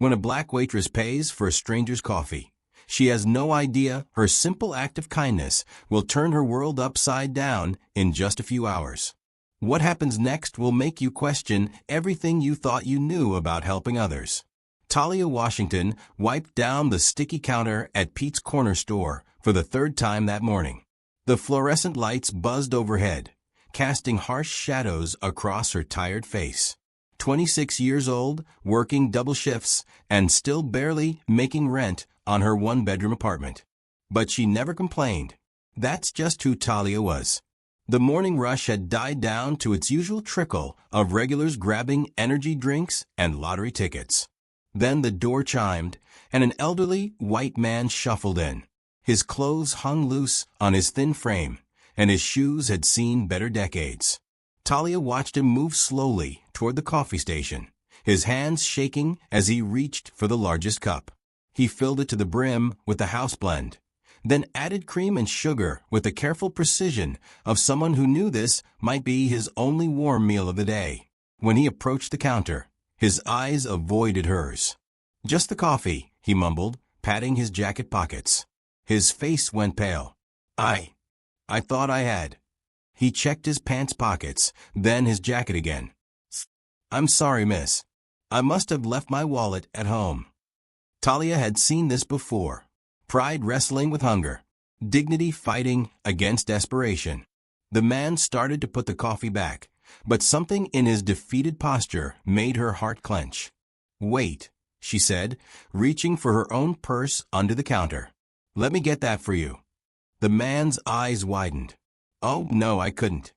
When a black waitress pays for a stranger's coffee, she has no idea her simple act of kindness will turn her world upside down in just a few hours. What happens next will make you question everything you thought you knew about helping others. Talia Washington wiped down the sticky counter at Pete's Corner Store for the third time that morning. The fluorescent lights buzzed overhead, casting harsh shadows across her tired face. 26 years old, working double shifts, and still barely making rent on her one-bedroom apartment. But she never complained. That's just who Talia was. The morning rush had died down to its usual trickle of regulars grabbing energy drinks and lottery tickets. Then the door chimed, and an elderly white man shuffled in. His clothes hung loose on his thin frame, and his shoes had seen better decades. Talia watched him move slowly toward the coffee station, his hands shaking as he reached for the largest cup. He filled it to the brim with the house blend, then added cream and sugar with the careful precision of someone who knew this might be his only warm meal of the day. When he approached the counter, his eyes avoided hers. "Just the coffee," he mumbled, patting his jacket pockets. His face went pale. I thought I had." He checked his pants pockets, then his jacket again. "I'm sorry, miss. I must have left my wallet at home." Talia had seen this before. Pride wrestling with hunger. Dignity fighting against desperation. The man started to put the coffee back, but something in his defeated posture made her heart clench. "Wait," she said, reaching for her own purse under the counter. "Let me get that for you." The man's eyes widened. "Oh, no, I couldn't.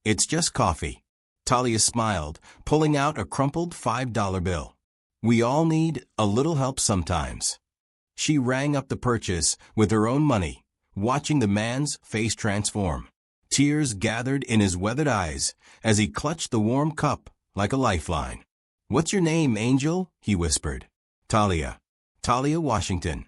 It's just coffee." Talia smiled, pulling out a crumpled $5 bill. "We all need a little help sometimes." She rang up the purchase with her own money, watching the man's face transform. Tears gathered in his weathered eyes as he clutched the warm cup like a lifeline. "What's your name, Angel?" he whispered. "Talia. Talia Washington."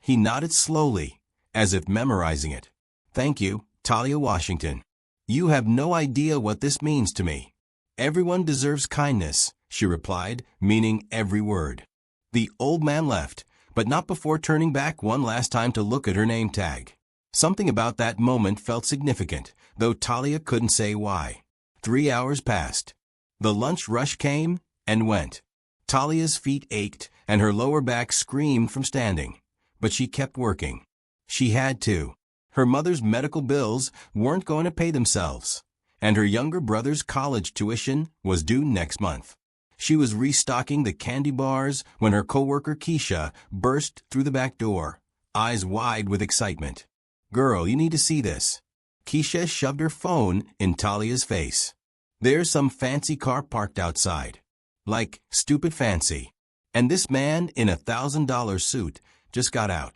He nodded slowly, as if memorizing it. "Thank you, Talia Washington. You have no idea what this means to me." "Everyone deserves kindness," she replied, meaning every word. The old man left, but not before turning back one last time to look at her name tag. Something about that moment felt significant, though Talia couldn't say why. 3 hours passed. The lunch rush came and went. Talia's feet ached and her lower back screamed from standing, but she kept working. She had to. Her mother's medical bills weren't going to pay themselves, and her younger brother's college tuition was due next month. She was restocking the candy bars when her coworker Keisha burst through the back door, eyes wide with excitement. "Girl, you need to see this." Keisha shoved her phone in Talia's face. "There's some fancy car parked outside. Like, stupid fancy. And this man in a $1,000 suit just got out."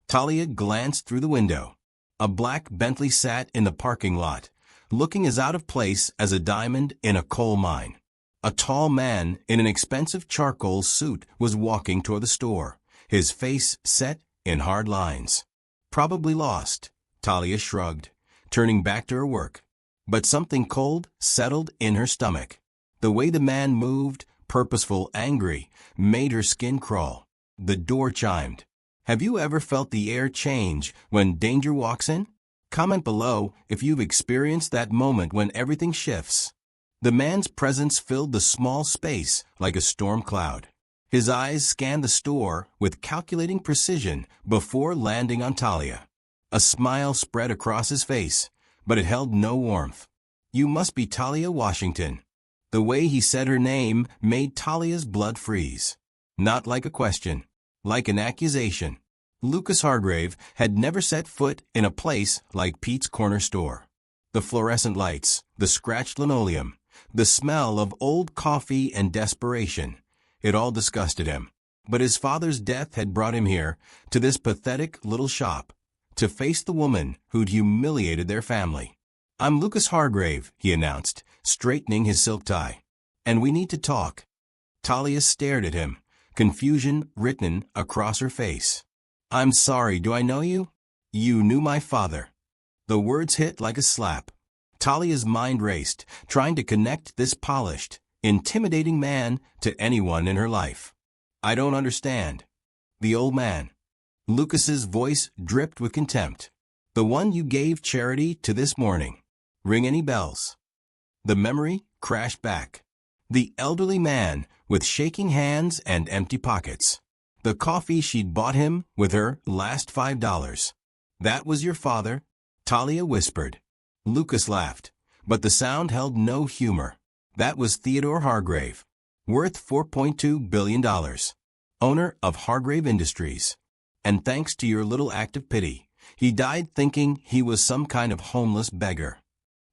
Talia glanced through the window. A black Bentley sat in the parking lot, looking as out of place as a diamond in a coal mine. A tall man in an expensive charcoal suit was walking toward the store, his face set in hard lines. "Probably lost," Talia shrugged, turning back to her work. But something cold settled in her stomach. The way the man moved, purposeful, angry, made her skin crawl. The door chimed. Have you ever felt the air change when danger walks in? Comment below if you've experienced that moment when everything shifts. The man's presence filled the small space like a storm cloud. His eyes scanned the store with calculating precision before landing on Talia. A smile spread across his face, but it held no warmth. "You must be Talia Washington." The way he said her name made Talia's blood freeze. Not like a question, like an accusation. Lucas Hargrave had never set foot in a place like Pete's Corner Store. The fluorescent lights, the scratched linoleum, the smell of old coffee and desperation. It all disgusted him. But his father's death had brought him here, to this pathetic little shop, to face the woman who'd humiliated their family. "I'm Lucas Hargrave," he announced, straightening his silk tie. "And we need to talk." Talia stared at him, confusion written across her face. "I'm sorry, do I know you?" "You knew my father." The words hit like a slap. Talia's mind raced, trying to connect this polished, intimidating man to anyone in her life. I don't understand. The old man. Lucas's voice dripped with contempt. The one you gave charity to this morning. Ring any bells? The memory crashed back. The elderly man with shaking hands and empty pockets. The coffee she'd bought him with her last $5. That was your father? Talia whispered. Lucas laughed, but the sound held no humor. That was Theodore Hargrave, worth $4.2 billion, owner of Hargrave Industries. And thanks to your little act of pity, he died thinking he was some kind of homeless beggar.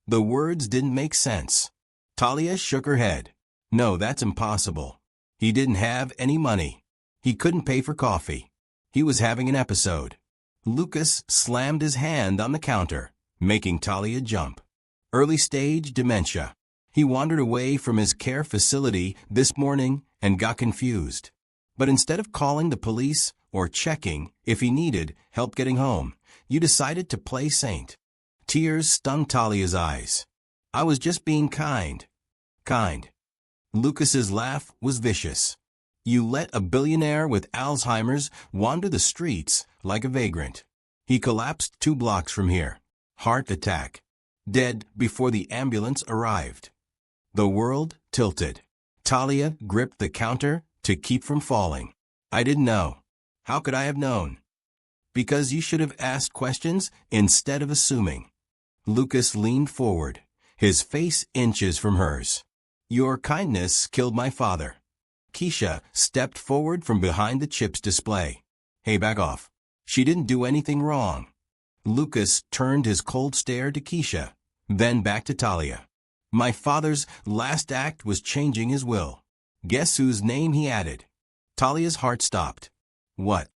The words didn't make sense. Talia shook her head. No, that's impossible. He didn't have any money. He couldn't pay for coffee. He was having an episode. Lucas slammed his hand on the counter, making Talia jump. Early stage dementia. He wandered away from his care facility this morning and got confused. But instead of calling the police or checking if he needed help getting home, you decided to play saint. Tears stung Talia's eyes. I was just being kind. Kind. Lucas's laugh was vicious. You let a billionaire with Alzheimer's wander the streets like a vagrant. He collapsed 2 blocks from here. Heart attack. Dead before the ambulance arrived. The world tilted. Talia gripped the counter to keep from falling. I didn't know. How could I have known? Because you should have asked questions instead of assuming. Lucas leaned forward, his face inches from hers. Your kindness killed my father. Keisha stepped forward from behind the chips display. Hey, back off. She didn't do anything wrong. Lucas turned his cold stare to Keisha, then back to Talia. My father's last act was changing his will. Guess whose name he added? Talia's heart stopped. What?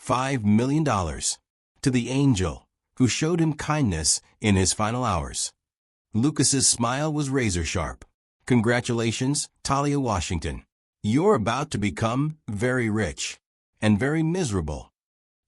$5 million. To the angel, who showed him kindness in his final hours. Lucas's smile was razor sharp. Congratulations, Talia Washington. You're about to become very rich. And very miserable.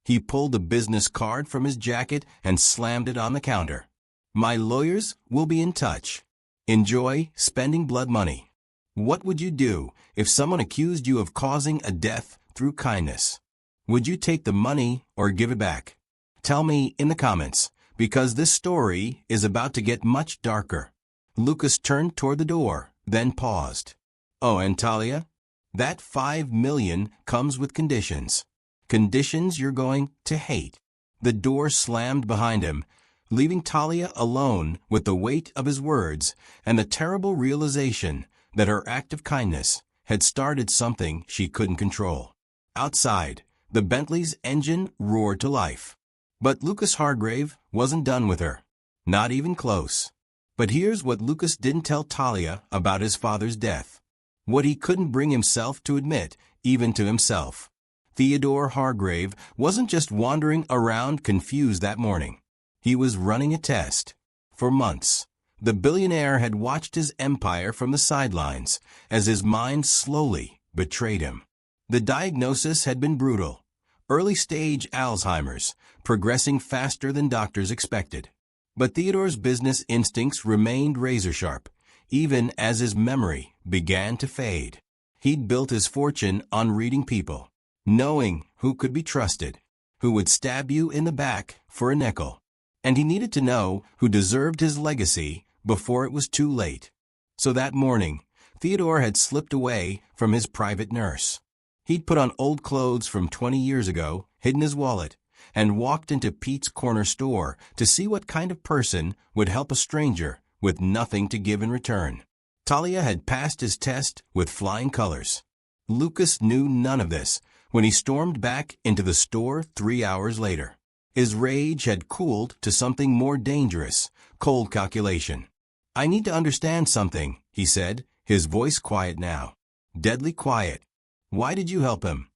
He pulled a business card from his jacket and slammed it on the counter. My lawyers will be in touch. Enjoy spending blood money. What would you do if someone accused you of causing a death through kindness? Would you take the money or give it back? Tell me in the comments, because this story is about to get much darker. Lucas turned toward the door, then paused. Oh, and Talia? That $5 million comes with conditions. Conditions you're going to hate. The door slammed behind him, leaving Talia alone with the weight of his words and the terrible realization that her act of kindness had started something she couldn't control. Outside, the Bentley's engine roared to life. But Lucas Hargrave wasn't done with her. Not even close. But here's what Lucas didn't tell Talia about his father's death. What he couldn't bring himself to admit, even to himself. Theodore Hargrave wasn't just wandering around confused that morning. He was running a test. For months, the billionaire had watched his empire from the sidelines as his mind slowly betrayed him. The diagnosis had been brutal. Early-stage Alzheimer's, progressing faster than doctors expected. But Theodore's business instincts remained razor-sharp, even as his memory began to fade. He'd built his fortune on reading people, knowing who could be trusted, who would stab you in the back for a nickel. And he needed to know who deserved his legacy before it was too late. So that morning, Theodore had slipped away from his private nurse. He'd put on old clothes from 20 years ago, hidden his wallet, and walked into Pete's corner store to see what kind of person would help a stranger with nothing to give in return. Talia had passed his test with flying colors. Lucas knew none of this when he stormed back into the store 3 hours later. His rage had cooled to something more dangerous, cold calculation. I need to understand something, he said, his voice quiet now. Deadly quiet. Why did you help him?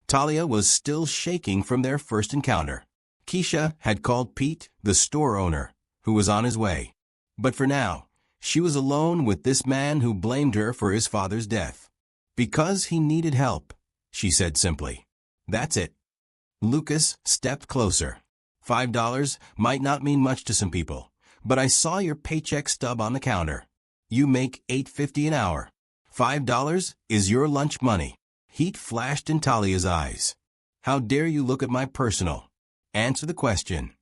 Talia was still shaking from their first encounter. Keisha had called Pete, the store owner, who was on his way. But for now, she was alone with this man who blamed her for his father's death. Because he needed help, she said simply. That's it. Lucas stepped closer. $5 might not mean much to some people, but I saw your paycheck stub on the counter. You make $8.50 an hour. $5 is your lunch money. Heat flashed in Talia's eyes. How dare you look at my personal? Answer the question.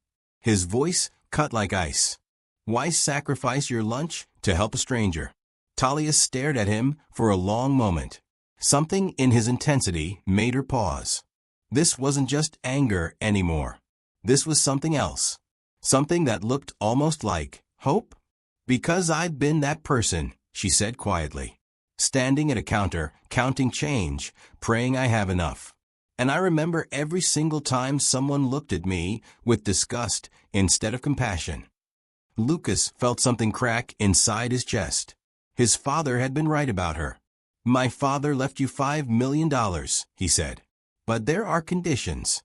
His voice cut like ice. Why sacrifice your lunch to help a stranger? Talia stared at him for a long moment. Something in his intensity made her pause. This wasn't just anger anymore. This was something else. Something that looked almost like hope? Because I've been that person, she said quietly. Standing at a counter, counting change, praying I have enough. And I remember every single time someone looked at me with disgust instead of compassion. Lucas felt something crack inside his chest. His father had been right about her. My father left you $5 million, he said. But there are conditions.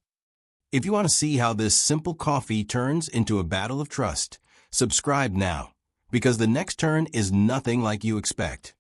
If you want to see how this simple coffee turns into a battle of trust, subscribe now, because the next turn is nothing like you expect.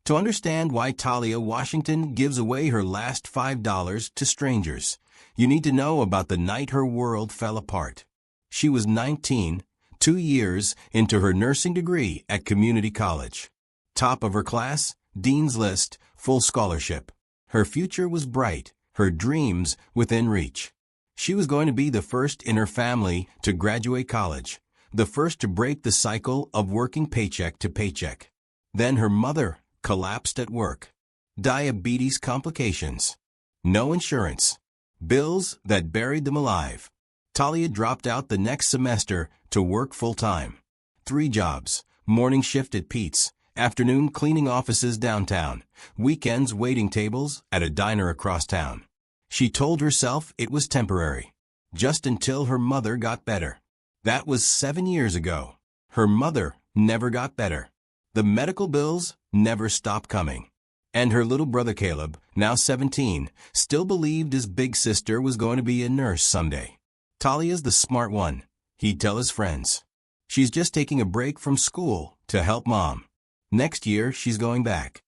To understand why Talia Washington gives away her last $5 to strangers, you need to know about the night her world fell apart. She was 19, 2 years into her nursing degree at community college. Top of her class, dean's list, full scholarship. Her future was bright, her dreams within reach. She was going to be the first in her family to graduate college, the first to break the cycle of working paycheck to paycheck. Then her mother collapsed at work. Diabetes complications. No insurance. Bills that buried them alive. Talia dropped out the next semester to work full-time. 3 jobs, morning shift at Pete's, afternoon cleaning offices downtown, weekends waiting tables at a diner across town. She told herself it was temporary, just until her mother got better. That was 7 years ago. Her mother never got better. The medical bills never stopped coming. And her little brother Caleb, now 17, still believed his big sister was going to be a nurse someday. Talia's the smart one, he'd tell his friends. She's just taking a break from school to help mom. Next year, she's going back.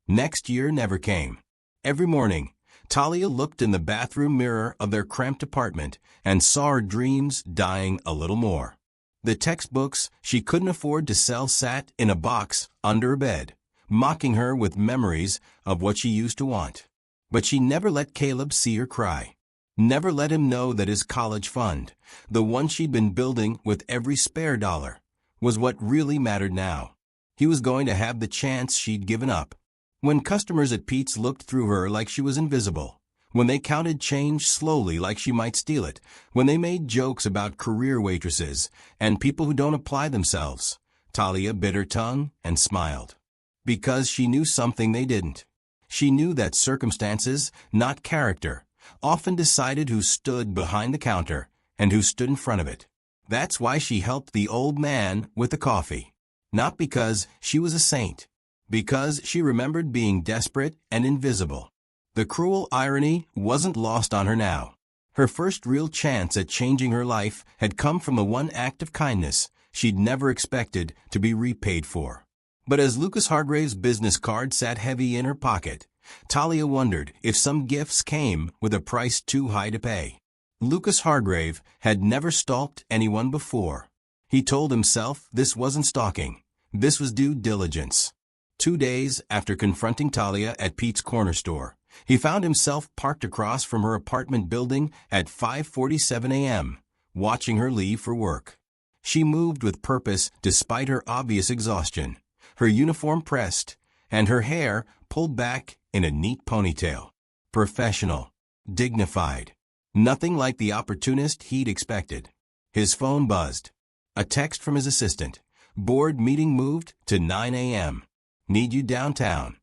Next year never came. Every morning, Talia looked in the bathroom mirror of their cramped apartment and saw her dreams dying a little more. The textbooks she couldn't afford to sell sat in a box under her bed, mocking her with memories of what she used to want. But she never let Caleb see her cry. Never let him know that his college fund, the one she'd been building with every spare dollar, was what really mattered now. He was going to have the chance she'd given up. When customers at Pete's looked through her like she was invisible, when they counted change slowly like she might steal it, when they made jokes about career waitresses and people who don't apply themselves, Talia bit her tongue and smiled. Because she knew something they didn't. She knew that circumstances, not character, often decided who stood behind the counter and who stood in front of it. That's why she helped the old man with the coffee. Not because she was a saint. Because she remembered being desperate and invisible. The cruel irony wasn't lost on her now. Her first real chance at changing her life had come from the one act of kindness she'd never expected to be repaid for. But as Lucas Hargrave's business card sat heavy in her pocket, Talia wondered if some gifts came with a price too high to pay. Lucas Hargrave had never stalked anyone before. He told himself this wasn't stalking. This was due diligence. 2 days after confronting Talia at Pete's corner store, he found himself parked across from her apartment building at 5:47 a.m., watching her leave for work. She moved with purpose despite her obvious exhaustion, her uniform pressed, and her hair pulled back in a neat ponytail. Professional, dignified, nothing like the opportunist he'd expected. His phone buzzed. A text from his assistant. Board meeting moved to 9 a.m. Need you downtown.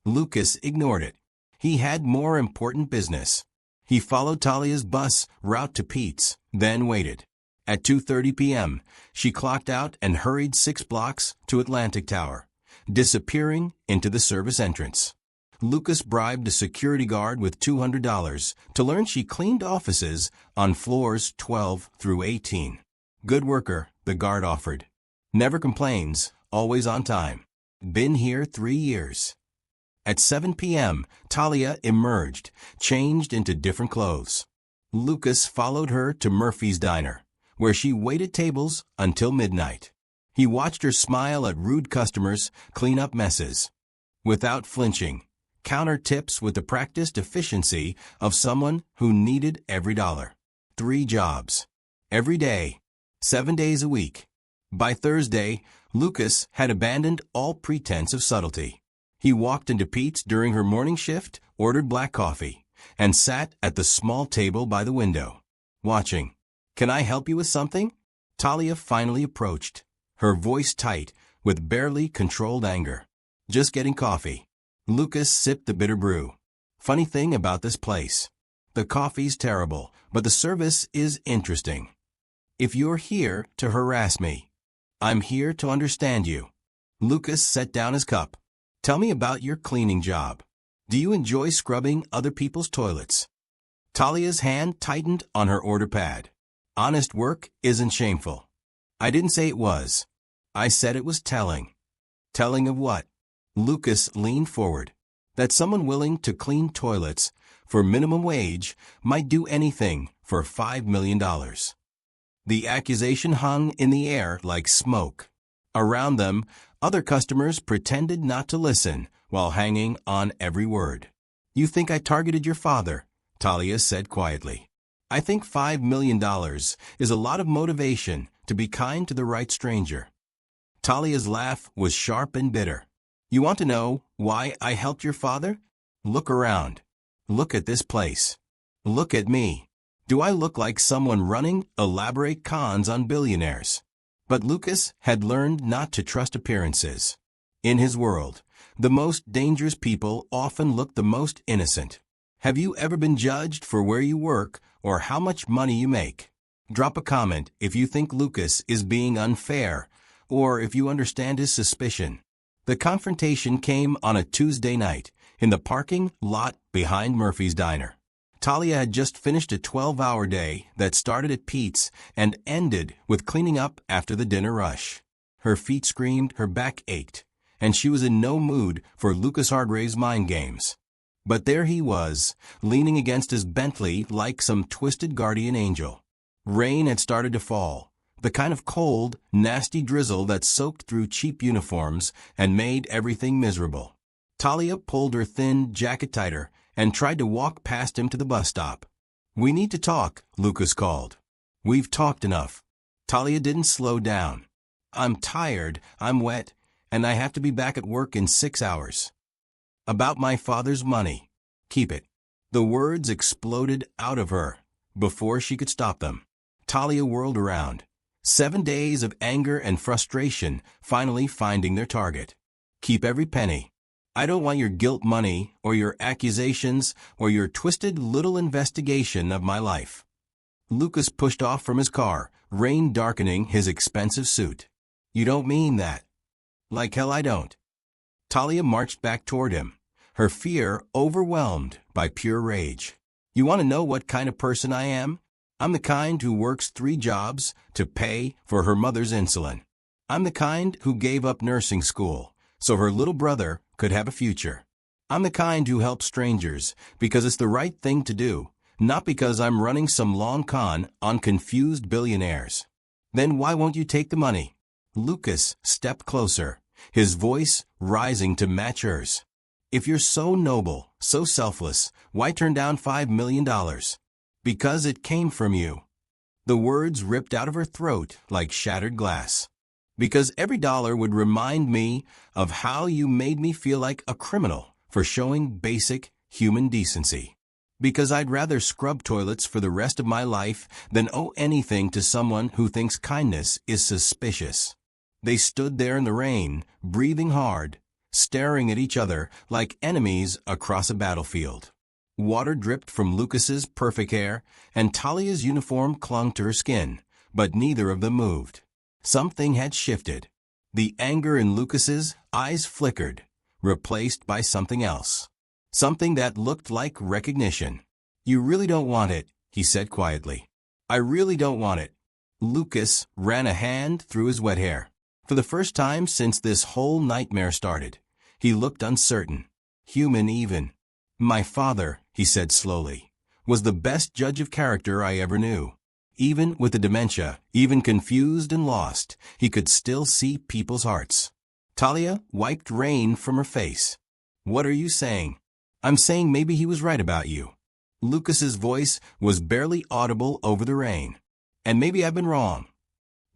Lucas ignored it. He had more important business. He followed Talia's bus route to Pete's, then waited. At 2:30 p.m., she clocked out and hurried 6 blocks to Atlantic Tower, disappearing into the service entrance. Lucas bribed a security guard with $200 to learn she cleaned offices on floors 12 through 18. Good worker, the guard offered. Never complains, always on time. Been here 3 years. At 7 p.m., Talia emerged, changed into different clothes. Lucas followed her to Murphy's Diner, where she waited tables until midnight. He watched her smile at rude customers, clean up messes. Without flinching, Counter tips with the practiced efficiency of someone who needed every dollar. 3 jobs. Every day. 7 days a week. By Thursday, Lucas had abandoned all pretense of subtlety. He walked into Pete's during her morning shift, ordered black coffee, and sat at the small table by the window, watching. "Can I help you with something?" Talia finally approached, her voice tight with barely controlled anger. "Just getting coffee." Lucas sipped the bitter brew. "Funny thing about this place. The coffee's terrible, but the service is interesting. If you're here to harass me, I'm here to understand you." Lucas set down his cup. "Tell me about your cleaning job. Do you enjoy scrubbing other people's toilets?" Talia's hand tightened on her order pad. "Honest work isn't shameful." "I didn't say it was. I said it was telling." "Telling of what?" Lucas leaned forward. "That someone willing to clean toilets for minimum wage might do anything for $5 million. The accusation hung in the air like smoke. Around them, other customers pretended not to listen while hanging on every word. "You think I targeted your father," Talia said quietly. "I think $5 million is a lot of motivation to be kind to the right stranger." Talia's laugh was sharp and bitter. "You want to know why I helped your father? Look around. Look at this place. Look at me. Do I look like someone running elaborate cons on billionaires?" But Lucas had learned not to trust appearances. In his world, the most dangerous people often look the most innocent. Have you ever been judged for where you work or how much money you make? Drop a comment if you think Lucas is being unfair or if you understand his suspicion. The confrontation came on a Tuesday night in the parking lot behind Murphy's Diner. Talia had just finished a 12-hour day that started at Pete's and ended with cleaning up after the dinner rush. Her feet screamed, her back ached, and she was in no mood for Lucas Hargrave's mind games. But there he was, leaning against his Bentley like some twisted guardian angel. Rain had started to fall, the kind of cold, nasty drizzle that soaked through cheap uniforms and made everything miserable. Talia pulled her thin jacket tighter and tried to walk past him to the bus stop. "We need to talk," Lucas called. "We've talked enough." Talia didn't slow down. "I'm tired, I'm wet, and I have to be back at work in 6 hours. About my father's money. Keep it." The words exploded out of her before she could stop them. Talia whirled around. 7 days of anger and frustration finally finding their target. "Keep every penny. I don't want your guilt money or your accusations or your twisted little investigation of my life." Lucas pushed off from his car, rain darkening his expensive suit. "You don't mean that." "Like hell I don't." Talia marched back toward him, her fear overwhelmed by pure rage. "You want to know what kind of person I am? I'm the kind who works 3 jobs to pay for her mother's insulin. I'm the kind who gave up nursing school so her little brother could have a future. I'm the kind who helps strangers because it's the right thing to do, not because I'm running some long con on confused billionaires." "Then why won't you take the money?" Lucas stepped closer, his voice rising to match hers. "If you're so noble, so selfless, why turn down $5 million? Because it came from you." The words ripped out of her throat like shattered glass. "Because every dollar would remind me of how you made me feel like a criminal for showing basic human decency. Because I'd rather scrub toilets for the rest of my life than owe anything to someone who thinks kindness is suspicious." They stood there in the rain, breathing hard, staring at each other like enemies across a battlefield. Water dripped from Lucas's perfect hair, and Talia's uniform clung to her skin, but neither of them moved. Something had shifted. The anger in Lucas's eyes flickered, replaced by something else. Something that looked like recognition. "You really don't want it," he said quietly. "I really don't want it." Lucas ran a hand through his wet hair. For the first time since this whole nightmare started, he looked uncertain, human even. "My father," he said slowly, "was the best judge of character I ever knew. Even with the dementia, even confused and lost, he could still see people's hearts." Talia wiped rain from her face. "What are you saying?" I'm saying maybe he was right about you. Lucas's voice was barely audible over the rain. And maybe I've been wrong.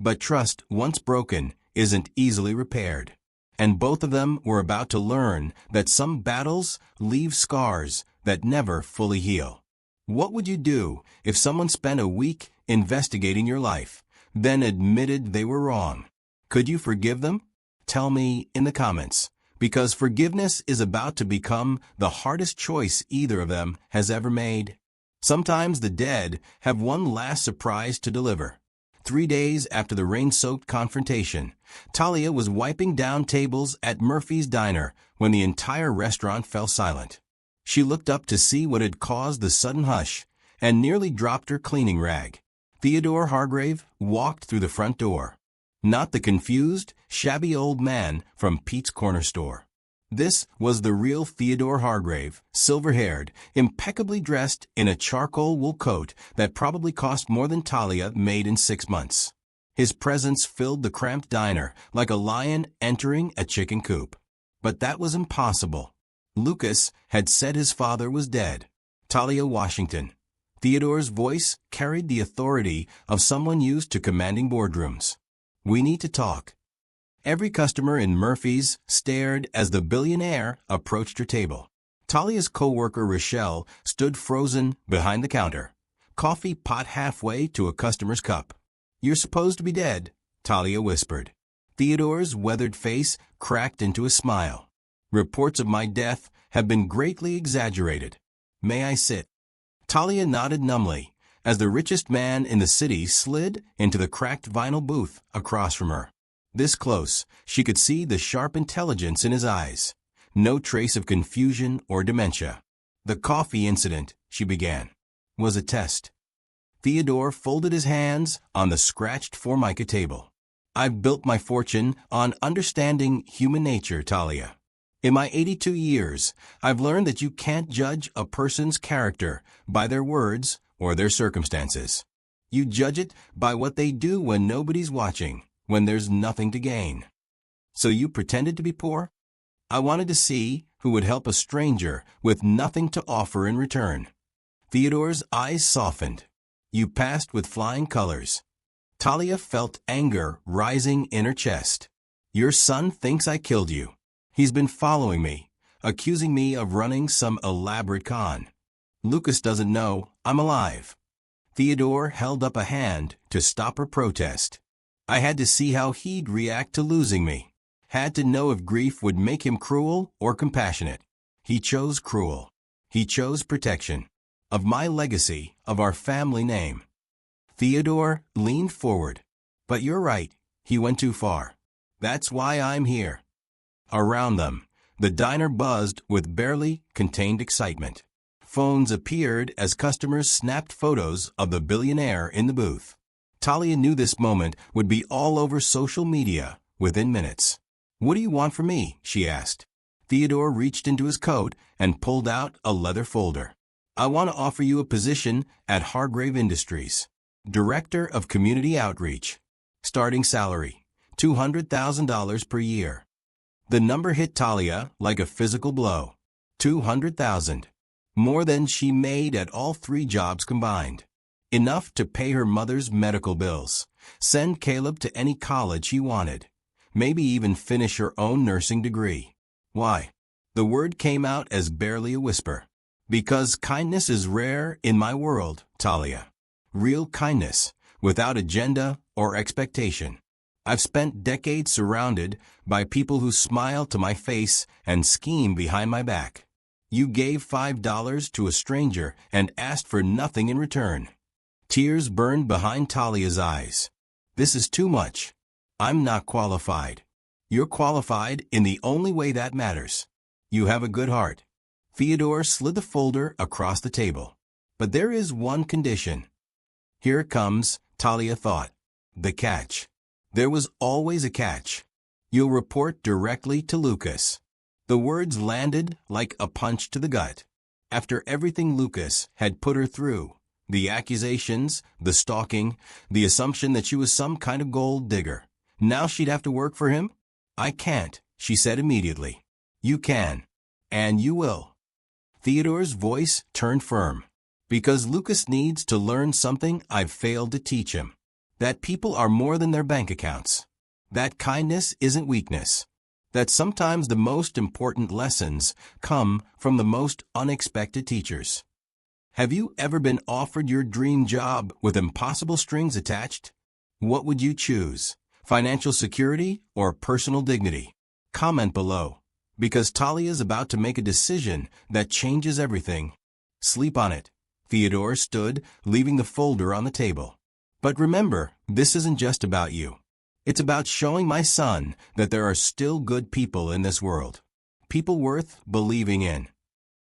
But trust, once broken, isn't easily repaired. And both of them were about to learn that some battles leave scars that never fully heal. What would you do if someone spent a week investigating your life, then admitted they were wrong? Could you forgive them? Tell me in the comments, because forgiveness is about to become the hardest choice either of them has ever made. Sometimes the dead have one last surprise to deliver. 3 days after the rain-soaked confrontation, Talia was wiping down tables at Murphy's Diner when the entire restaurant fell silent. She looked up to see what had caused the sudden hush and nearly dropped her cleaning rag. Theodore Hargrave walked through the front door. Not the confused, shabby old man from Pete's Corner Store. This was the real Theodore Hargrave, silver-haired, impeccably dressed in a charcoal wool coat that probably cost more than Talia made in 6 months. His presence filled the cramped diner like a lion entering a chicken coop. But that was impossible. Lucas had said his father was dead. Talia Washington. Theodore's voice carried the authority of someone used to commanding boardrooms. We need to talk. Every customer in Murphy's stared as the billionaire approached her table. Talia's co-worker Rochelle stood frozen behind the counter, coffee pot halfway to a customer's cup. "You're supposed to be dead," Talia whispered. Theodore's weathered face cracked into a smile. "Reports of my death have been greatly exaggerated. May I sit?" Talia nodded numbly as the richest man in the city slid into the cracked vinyl booth across from her. This close, she could see the sharp intelligence in his eyes. No trace of confusion or dementia. "The coffee incident," she began, "was a test." Theodore folded his hands on the scratched Formica table. "I've built my fortune on understanding human nature, Talia. In my 82 years, I've learned that you can't judge a person's character by their words or their circumstances. You judge it by what they do when nobody's watching, when there's nothing to gain. So you pretended to be poor? I wanted to see who would help a stranger with nothing to offer in return." Theodore's eyes softened. "You passed with flying colors." Talia felt anger rising in her chest. "Your son thinks I killed you. He's been following me, accusing me of running some elaborate con. Lucas doesn't know I'm alive." Theodore held up a hand to stop her protest. "I had to see how he'd react to losing me. Had to know if grief would make him cruel or compassionate. He chose cruel. He chose protection. Of my legacy, of our family name." Theodore leaned forward. "But you're right. He went too far. That's why I'm here." Around them, the diner buzzed with barely contained excitement. Phones appeared as customers snapped photos of the billionaire in the booth. Talia knew this moment would be all over social media within minutes. "What do you want from me?" she asked. Theodore reached into his coat and pulled out a leather folder. "I want to offer you a position at Hargrave Industries, Director of Community Outreach. Starting salary, $200,000 per year." The number hit Talia like a physical blow. 200,000. More than she made at all 3 jobs combined. Enough to pay her mother's medical bills, send Caleb to any college he wanted, maybe even finish her own nursing degree. Why? The word came out as barely a whisper. "Because kindness is rare in my world, Talia. Real kindness, without agenda or expectation. I've spent decades surrounded by people who smile to my face and scheme behind my back. You gave $5 to a stranger and asked for nothing in return." Tears burned behind Talia's eyes. "This is too much. I'm not qualified. You're qualified in the only way that matters. You have a good heart." Theodore slid the folder across the table. "But there is one condition." Here it comes, Talia thought. The catch. There was always a catch. "You'll report directly to Lucas." The words landed like a punch to the gut. After everything Lucas had put her through, the accusations, the stalking, the assumption that she was some kind of gold digger, now she'd have to work for him? "I can't," she said immediately. "You can. And you will." Theodore's voice turned firm. Because Lucas needs to learn something I've failed to teach him. That people are more than their bank accounts. That kindness isn't weakness. That sometimes the most important lessons come from the most unexpected teachers. Have you ever been offered your dream job with impossible strings attached? What would you choose? Financial security or personal dignity? Comment below, because Talia is about to make a decision that changes everything. Sleep on it. Theodore stood, leaving the folder on the table. But remember, this isn't just about you. It's about showing my son that there are still good people in this world. People worth believing in.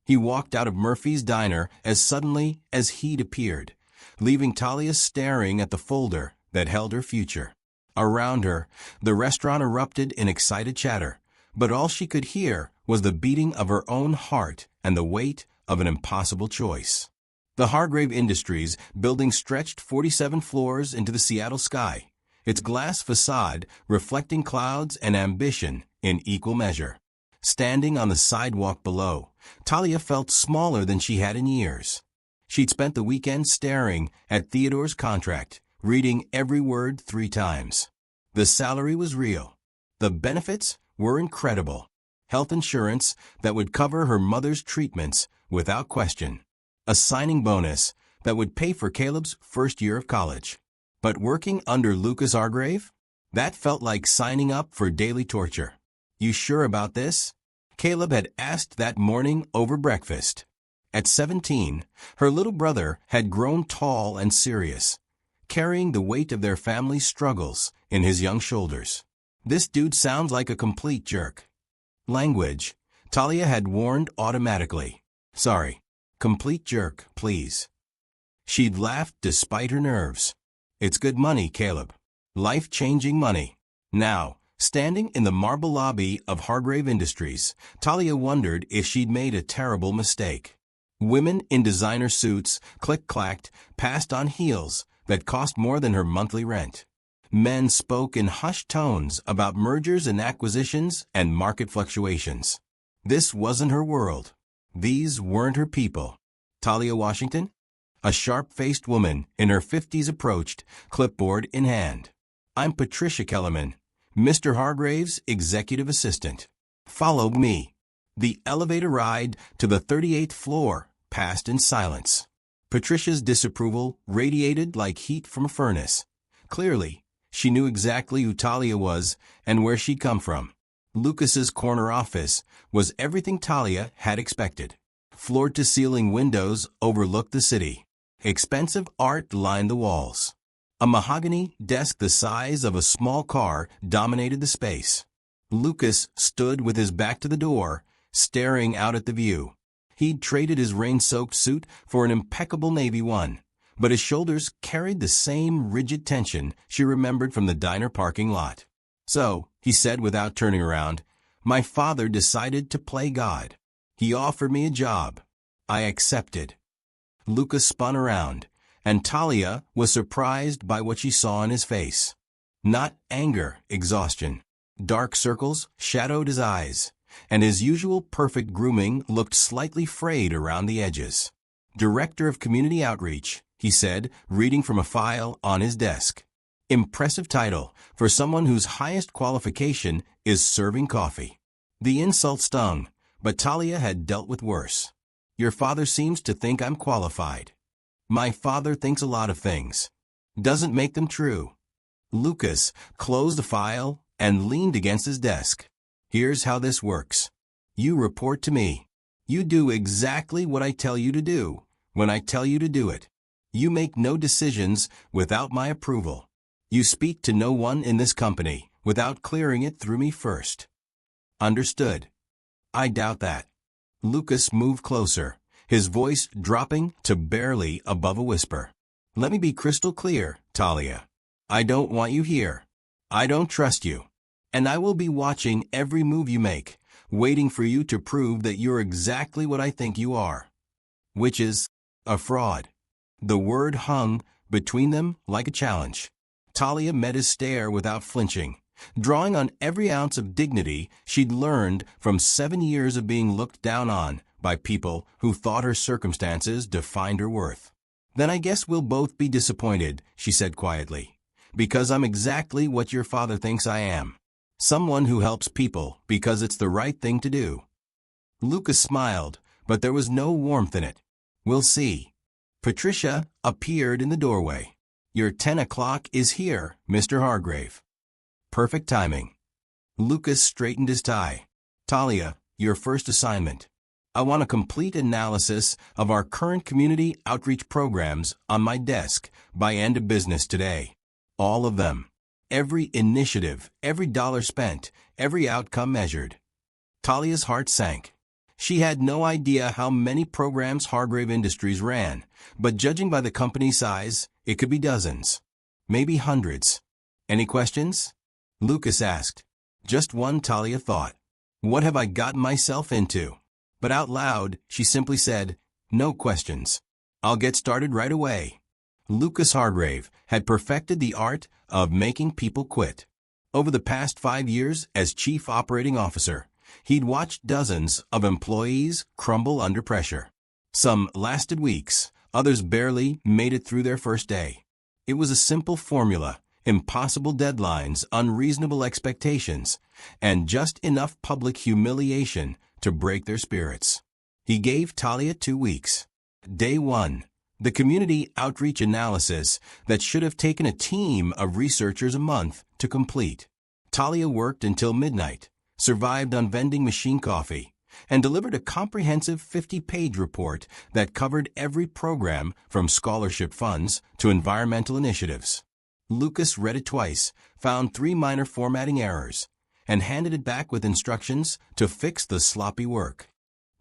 He walked out of Murphy's diner as suddenly as he'd appeared, leaving Talia staring at the folder that held her future. Around her, the restaurant erupted in excited chatter, but all she could hear was the beating of her own heart and the weight of an impossible choice. The Hargrave Industries building stretched 47 floors into the Seattle sky, its glass facade reflecting clouds and ambition in equal measure. Standing on the sidewalk below, Talia felt smaller than she had in years. She'd spent the weekend staring at Theodore's contract, reading every word 3 times. The salary was real. The benefits were incredible. Health insurance that would cover her mother's treatments without question. A signing bonus that would pay for Caleb's first year of college. But working under Lucas Hargrave? That felt like signing up for daily torture. You sure about this? Caleb had asked that morning over breakfast. At 17, her little brother had grown tall and serious, carrying the weight of their family's struggles in his young shoulders. This dude sounds like a complete jerk. Language, Talia had warned automatically. Sorry, complete jerk, please. She'd laughed despite her nerves. It's good money, Caleb. Life-changing money. Now, standing in the marble lobby of Hargrave Industries, Talia wondered if she'd made a terrible mistake. Women in designer suits click-clacked past on heels that cost more than her monthly rent. Men spoke in hushed tones about mergers and acquisitions and market fluctuations. This wasn't her world. These weren't her people. Talia Washington? A sharp-faced woman in her 50s approached, clipboard in hand. I'm Patricia Kellerman, Mr. Hargrave's executive assistant. Follow me. The elevator ride to the 38th floor passed in silence. Patricia's disapproval radiated like heat from a furnace. Clearly, she knew exactly who Talia was and where she'd come from. Lucas's corner office was everything Talia had expected. Floor-to-ceiling windows overlooked the city. Expensive art lined the walls. A mahogany desk the size of a small car dominated the space. Lucas stood with his back to the door, staring out at the view. He'd traded his rain-soaked suit for an impeccable navy one, but his shoulders carried the same rigid tension she remembered from the diner parking lot. So, he said without turning around, my father decided to play God. He offered me a job. I accepted. Lucas spun around, and Talia was surprised by what she saw in his face. Not anger, exhaustion. Dark circles shadowed his eyes, and his usual perfect grooming looked slightly frayed around the edges. Director of Community Outreach, he said, reading from a file on his desk. Impressive title for someone whose highest qualification is serving coffee. The insult stung, but Talia had dealt with worse. Your father seems to think I'm qualified. My father thinks a lot of things. Doesn't make them true. Lucas closed the file and leaned against his desk. Here's how this works. You report to me. You do exactly what I tell you to do, when I tell you to do it. You make no decisions without my approval. You speak to no one in this company without clearing it through me first. Understood? I doubt that. Lucas moved closer, his voice dropping to barely above a whisper. Let me be crystal clear, Talia. I don't want you here. I don't trust you. And I will be watching every move you make, waiting for you to prove that you're exactly what I think you are. Which is a fraud. The word hung between them like a challenge. Talia met his stare without flinching, drawing on every ounce of dignity she'd learned from 7 years of being looked down on by people who thought her circumstances defined her worth. "Then I guess we'll both be disappointed," she said quietly, "because I'm exactly what your father thinks I am. Someone who helps people because it's the right thing to do." Lucas smiled, but there was no warmth in it. "We'll see." Patricia appeared in the doorway. "Your 10 o'clock is here, Mr. Hargrave." Perfect timing. Lucas straightened his tie. "Talia, your first assignment. I want a complete analysis of our current community outreach programs on my desk by end of business today. All of them. Every initiative, every dollar spent, every outcome measured." Talia's heart sank. She had no idea how many programs Hargrave Industries ran, but judging by the company size, it could be dozens. Maybe hundreds. "Any questions?" Lucas asked. Just one, Talia thought. What have I gotten myself into? But out loud, she simply said, "No questions. I'll get started right away." Lucas Hargrave had perfected the art of making people quit. Over the past 5 years as Chief Operating Officer, he'd watched dozens of employees crumble under pressure. Some lasted weeks, others barely made it through their first day. It was a simple formula: impossible deadlines, unreasonable expectations, and just enough public humiliation to break their spirits. He gave Talia 2 weeks. Day 1. The community outreach analysis that should have taken a team of researchers a month to complete. Talia worked until midnight, survived on vending machine coffee, and delivered a comprehensive 50-page report that covered every program from scholarship funds to environmental initiatives. Lucas read it twice, found 3 minor formatting errors, and handed it back with instructions to fix the sloppy work.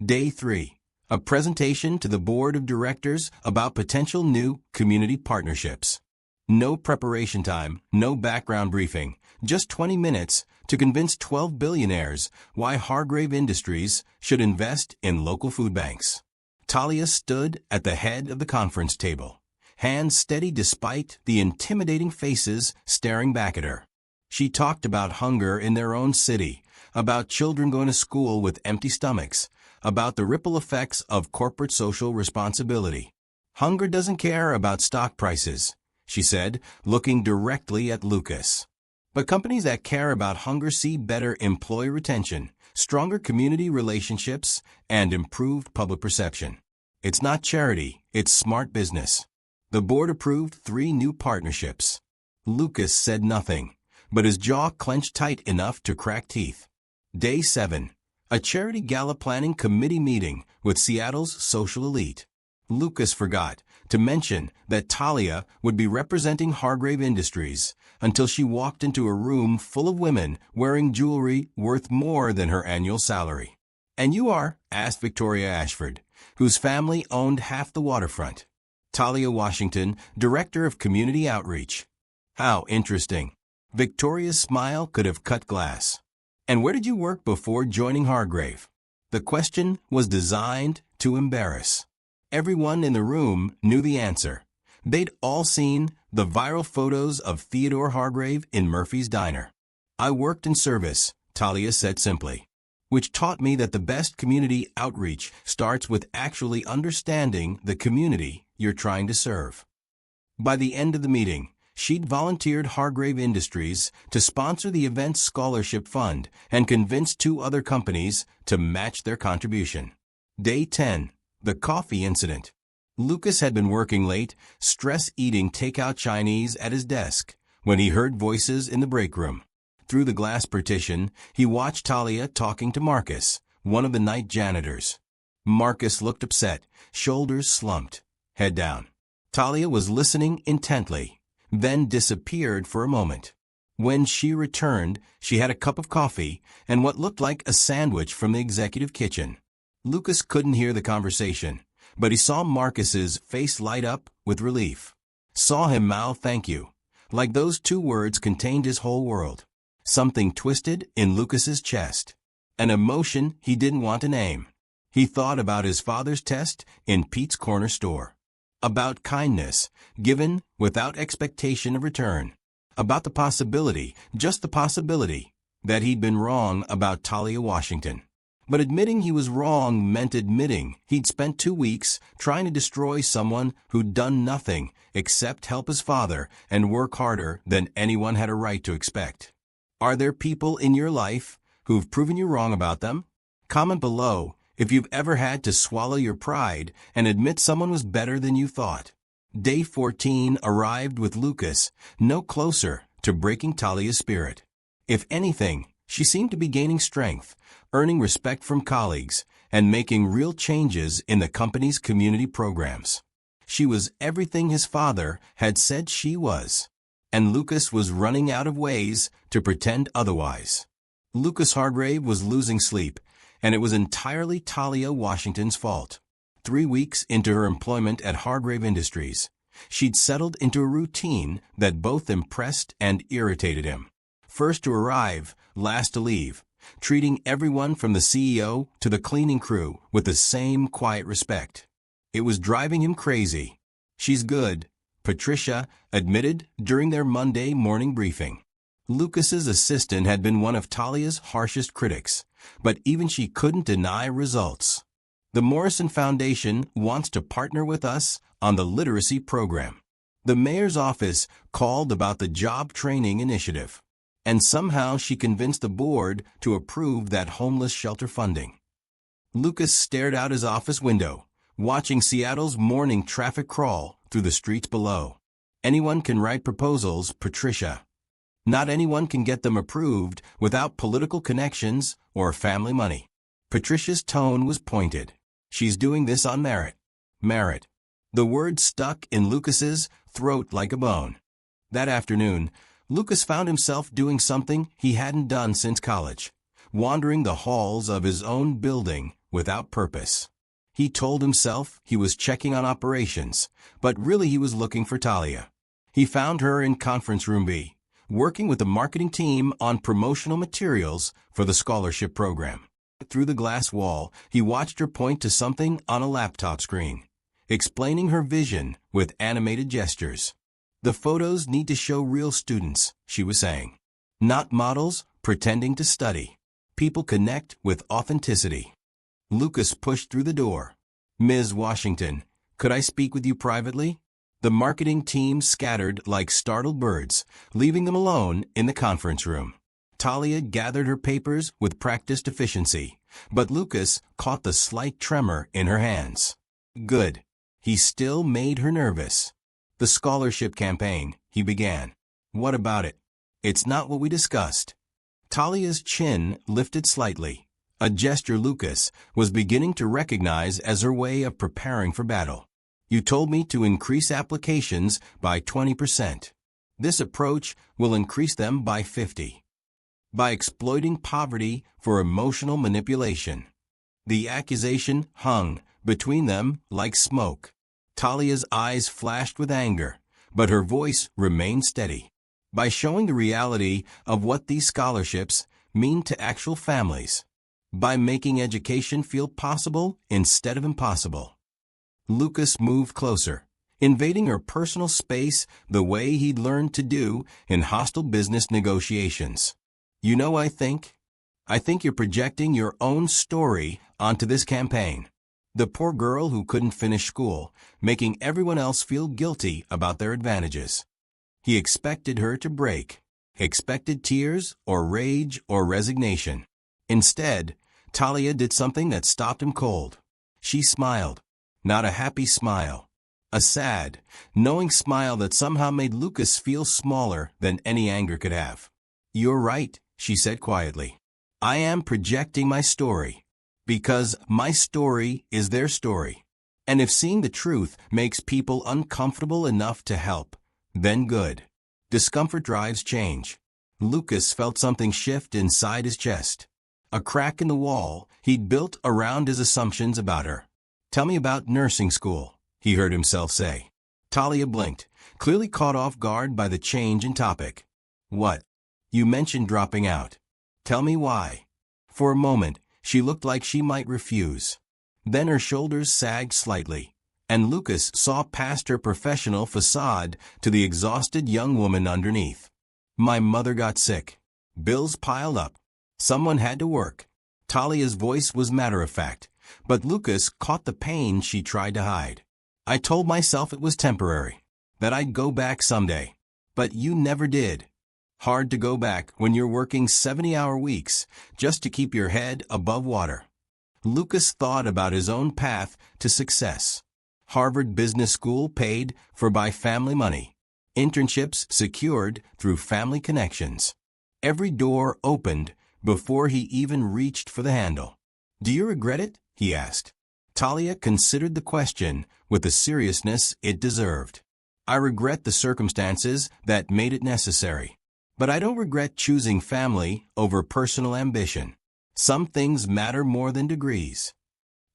Day 3. A presentation to the board of directors about potential new community partnerships. No preparation time, no background briefing, just 20 minutes to convince 12 billionaires why Hargrave Industries should invest in local food banks. Talia stood at the head of the conference table, hands steady despite the intimidating faces staring back at her. She talked about hunger in their own city, about children going to school with empty stomachs, about the ripple effects of corporate social responsibility. "Hunger doesn't care about stock prices," she said, looking directly at Lucas. "But companies that care about hunger see better employee retention, stronger community relationships, and improved public perception. It's not charity, it's smart business." The board approved 3 new partnerships. Lucas said nothing, but his jaw clenched tight enough to crack teeth. Day 7. A charity gala planning committee meeting with Seattle's social elite. Lucas forgot to mention that Talia would be representing Hargrave Industries until she walked into a room full of women wearing jewelry worth more than her annual salary. "And you are?" asked Victoria Ashford, whose family owned half the waterfront. "Talia Washington, Director of Community Outreach." How interesting. Victoria's smile could have cut glass. "And where did you work before joining Hargrave?" The question was designed to embarrass. Everyone in the room knew the answer. They'd all seen the viral photos of Theodore Hargrave in Murphy's Diner. "I worked in service," Talia said simply, "which taught me that the best community outreach starts with actually understanding the community you're trying to serve." By the end of the meeting, she'd volunteered Hargrave Industries to sponsor the event's scholarship fund and convinced 2 other companies to match their contribution. Day 10. The coffee incident. Lucas had been working late, stress-eating takeout Chinese at his desk, when he heard voices in the break room. Through the glass partition, he watched Talia talking to Marcus, one of the night janitors. Marcus looked upset, shoulders slumped, head down. Talia was listening intently, then disappeared for a moment. When she returned, she had a cup of coffee and what looked like a sandwich from the executive kitchen. Lucas couldn't hear the conversation, but he saw Marcus's face light up with relief. Saw him mouth "thank you," like those 2 words contained his whole world. Something twisted in Lucas's chest, an emotion he didn't want to name. He thought about his father's test in Pete's corner store, about kindness given without expectation of return, about the possibility, just the possibility, that he'd been wrong about Talia Washington. But admitting he was wrong meant admitting he'd spent 2 weeks trying to destroy someone who'd done nothing except help his father and work harder than anyone had a right to expect. Are there people in your life who've proven you wrong about them? Comment below if you've ever had to swallow your pride and admit someone was better than you thought. Day 14 arrived with Lucas no closer to breaking Talia's spirit. If anything, she seemed to be gaining strength, earning respect from colleagues, and making real changes in the company's community programs. She was everything his father had said she was, and Lucas was running out of ways to pretend otherwise. Lucas Hargrave was losing sleep, and it was entirely Talia Washington's fault. 3 weeks into her employment at Hargrave Industries, she'd settled into a routine that both impressed and irritated him. First to arrive, last to leave, treating everyone from the CEO to the cleaning crew with the same quiet respect. It was driving him crazy. "She's good," Patricia admitted during their Monday morning briefing. Lucas's assistant had been one of Talia's harshest critics, but even she couldn't deny results. "The Morrison Foundation wants to partner with us on the literacy program. The mayor's office called about the job training initiative, and somehow she convinced the board to approve that homeless shelter funding." Lucas stared out his office window, watching Seattle's morning traffic crawl through the streets below. "Anyone can write proposals, Patricia. Not anyone can get them approved without political connections or family money." Patricia's tone was pointed. "She's doing this on merit." Merit. The word stuck in Lucas's throat like a bone. That afternoon, Lucas found himself doing something he hadn't done since college, wandering the halls of his own building without purpose. He told himself he was checking on operations, but really he was looking for Talia. He found her in Conference Room B, working with the marketing team on promotional materials for the scholarship program. Through the glass wall, he watched her point to something on a laptop screen, explaining her vision with animated gestures. "The photos need to show real students," she was saying. "Not models pretending to study. People connect with authenticity." Lucas pushed through the door. "Ms. Washington, could I speak with you privately?" The marketing team scattered like startled birds, leaving them alone in the conference room. Talia gathered her papers with practiced efficiency, but Lucas caught the slight tremor in her hands. "Good." He still made her nervous. "The scholarship campaign," he began. "What about it?" "It's not what we discussed." Talia's chin lifted slightly, a gesture Lucas was beginning to recognize as her way of preparing for battle. "You told me to increase applications by 20%. This approach will increase them by 50%. By exploiting poverty for emotional manipulation." The accusation hung between them like smoke. Talia's eyes flashed with anger, but her voice remained steady. "By showing the reality of what these scholarships mean to actual families. By making education feel possible instead of impossible." Lucas moved closer, invading her personal space the way he'd learned to do in hostile business negotiations. "You know, I think you're projecting your own story onto this campaign. The poor girl who couldn't finish school, making everyone else feel guilty about their advantages." He expected her to break, expected tears or rage or resignation. Instead, Talia did something that stopped him cold. She smiled. Not a happy smile. A sad, knowing smile that somehow made Lucas feel smaller than any anger could have. "You're right," she said quietly. "I am projecting my story, because my story is their story. And if seeing the truth makes people uncomfortable enough to help, then good. Discomfort drives change." Lucas felt something shift inside his chest. A crack in the wall he'd built around his assumptions about her. "Tell me about nursing school," he heard himself say. Talia blinked, clearly caught off guard by the change in topic. "What? You mentioned dropping out. Tell me why." For a moment, she looked like she might refuse. Then her shoulders sagged slightly, and Lucas saw past her professional facade to the exhausted young woman underneath. "My mother got sick. Bills piled up. Someone had to work." Talia's voice was matter-of-fact, but Lucas caught the pain she tried to hide. I told myself it was temporary, that I'd go back someday. But you never did. Hard to go back when you're working 70-hour weeks just to keep your head above water. Lucas thought about his own path to success. Harvard Business School paid for by family money. Internships secured through family connections. Every door opened before he even reached for the handle. Do you regret it? He asked. Talia considered the question with the seriousness it deserved. I regret the circumstances that made it necessary. But I don't regret choosing family over personal ambition. Some things matter more than degrees.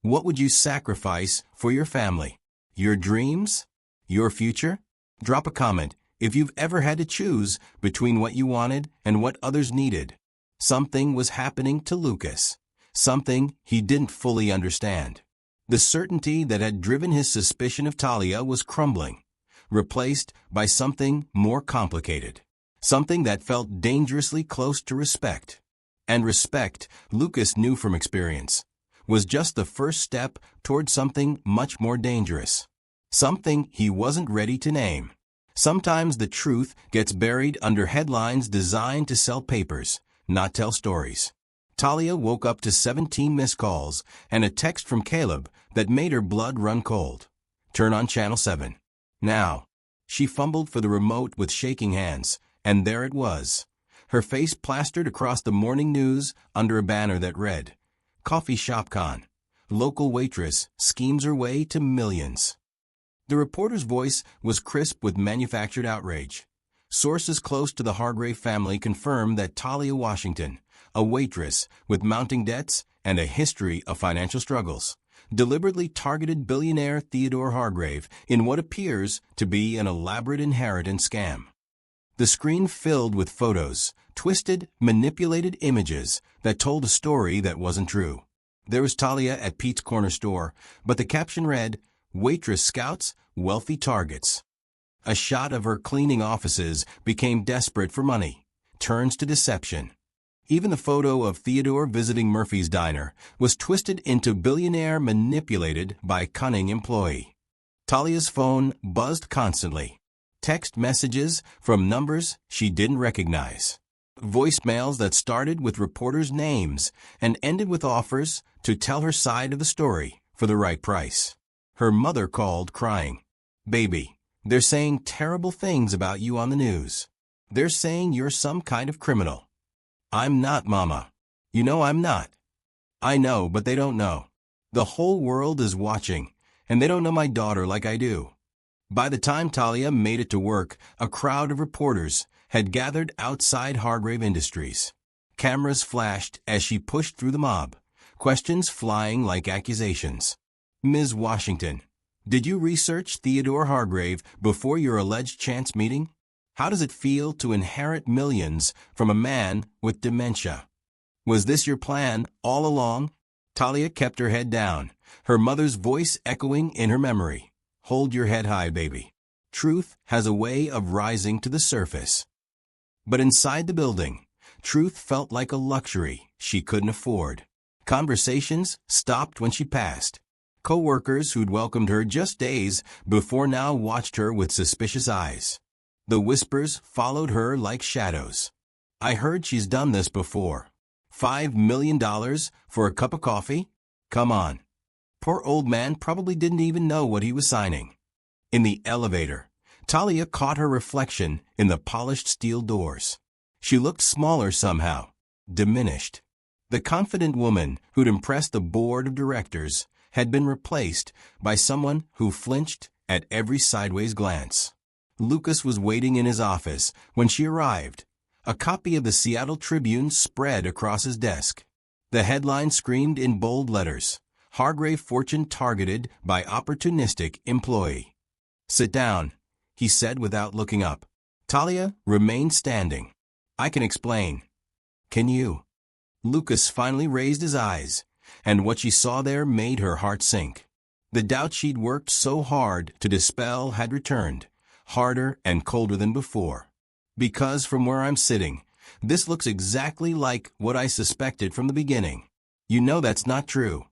What would you sacrifice for your family? Your dreams? Your future? Drop a comment if you've ever had to choose between what you wanted and what others needed. Something was happening to Lucas. Something he didn't fully understand. The certainty that had driven his suspicion of Talia was crumbling, replaced by something more complicated. Something that felt dangerously close to respect. And respect, Lucas knew from experience, was just the first step toward something much more dangerous. Something he wasn't ready to name. Sometimes the truth gets buried under headlines designed to sell papers, not tell stories. Talia woke up to 17 missed calls and a text from Caleb that made her blood run cold. Turn on Channel 7. Now. She fumbled for the remote with shaking hands, and there it was. Her face plastered across the morning news under a banner that read, Coffee Shop Con. Local waitress schemes her way to millions. The reporter's voice was crisp with manufactured outrage. Sources close to the Hargrave family confirmed that Talia Washington, a waitress with mounting debts and a history of financial struggles, deliberately targeted billionaire Theodore Hargrave in what appears to be an elaborate inheritance scam. The screen filled with photos, twisted, manipulated images that told a story that wasn't true. There was Talia at Pete's corner store, but the caption read, Waitress scouts wealthy targets. A shot of her cleaning offices became desperate for money, turns to deception. Even the photo of Theodore visiting Murphy's diner was twisted into billionaire manipulated by cunning employee. Talia's phone buzzed constantly. Text messages from numbers she didn't recognize. Voicemails that started with reporters' names and ended with offers to tell her side of the story for the right price. Her mother called crying. Baby, they're saying terrible things about you on the news. They're saying you're some kind of criminal. I'm not, Mama. You know I'm not. I know, but they don't know. The whole world is watching, and they don't know my daughter like I do. By the time Talia made it to work, a crowd of reporters had gathered outside Hargrave Industries. Cameras flashed as she pushed through the mob, questions flying like accusations. Ms. Washington, did you research Theodore Hargrave before your alleged chance meeting? How does it feel to inherit millions from a man with dementia? Was this your plan all along? Talia kept her head down, her mother's voice echoing in her memory. Hold your head high, baby. Truth has a way of rising to the surface. But inside the building, truth felt like a luxury she couldn't afford. Conversations stopped when she passed. Co-workers who'd welcomed her just days before now watched her with suspicious eyes. The whispers followed her like shadows. I heard she's done this before. $5 million for a cup of coffee? Come on. Poor old man probably didn't even know what he was signing. In the elevator, Talia caught her reflection in the polished steel doors. She looked smaller somehow, diminished. The confident woman who'd impressed the board of directors had been replaced by someone who flinched at every sideways glance. Lucas was waiting in his office when she arrived. A copy of the Seattle Tribune spread across his desk. The headline screamed in bold letters, Hargrave fortune targeted by opportunistic employee. Sit down, he said without looking up. Talia remained standing. I can explain. Can you? Lucas finally raised his eyes, and what she saw there made her heart sink. The doubt she'd worked so hard to dispel had returned, harder and colder than before. Because from where I'm sitting, this looks exactly like what I suspected from the beginning. You know that's not true.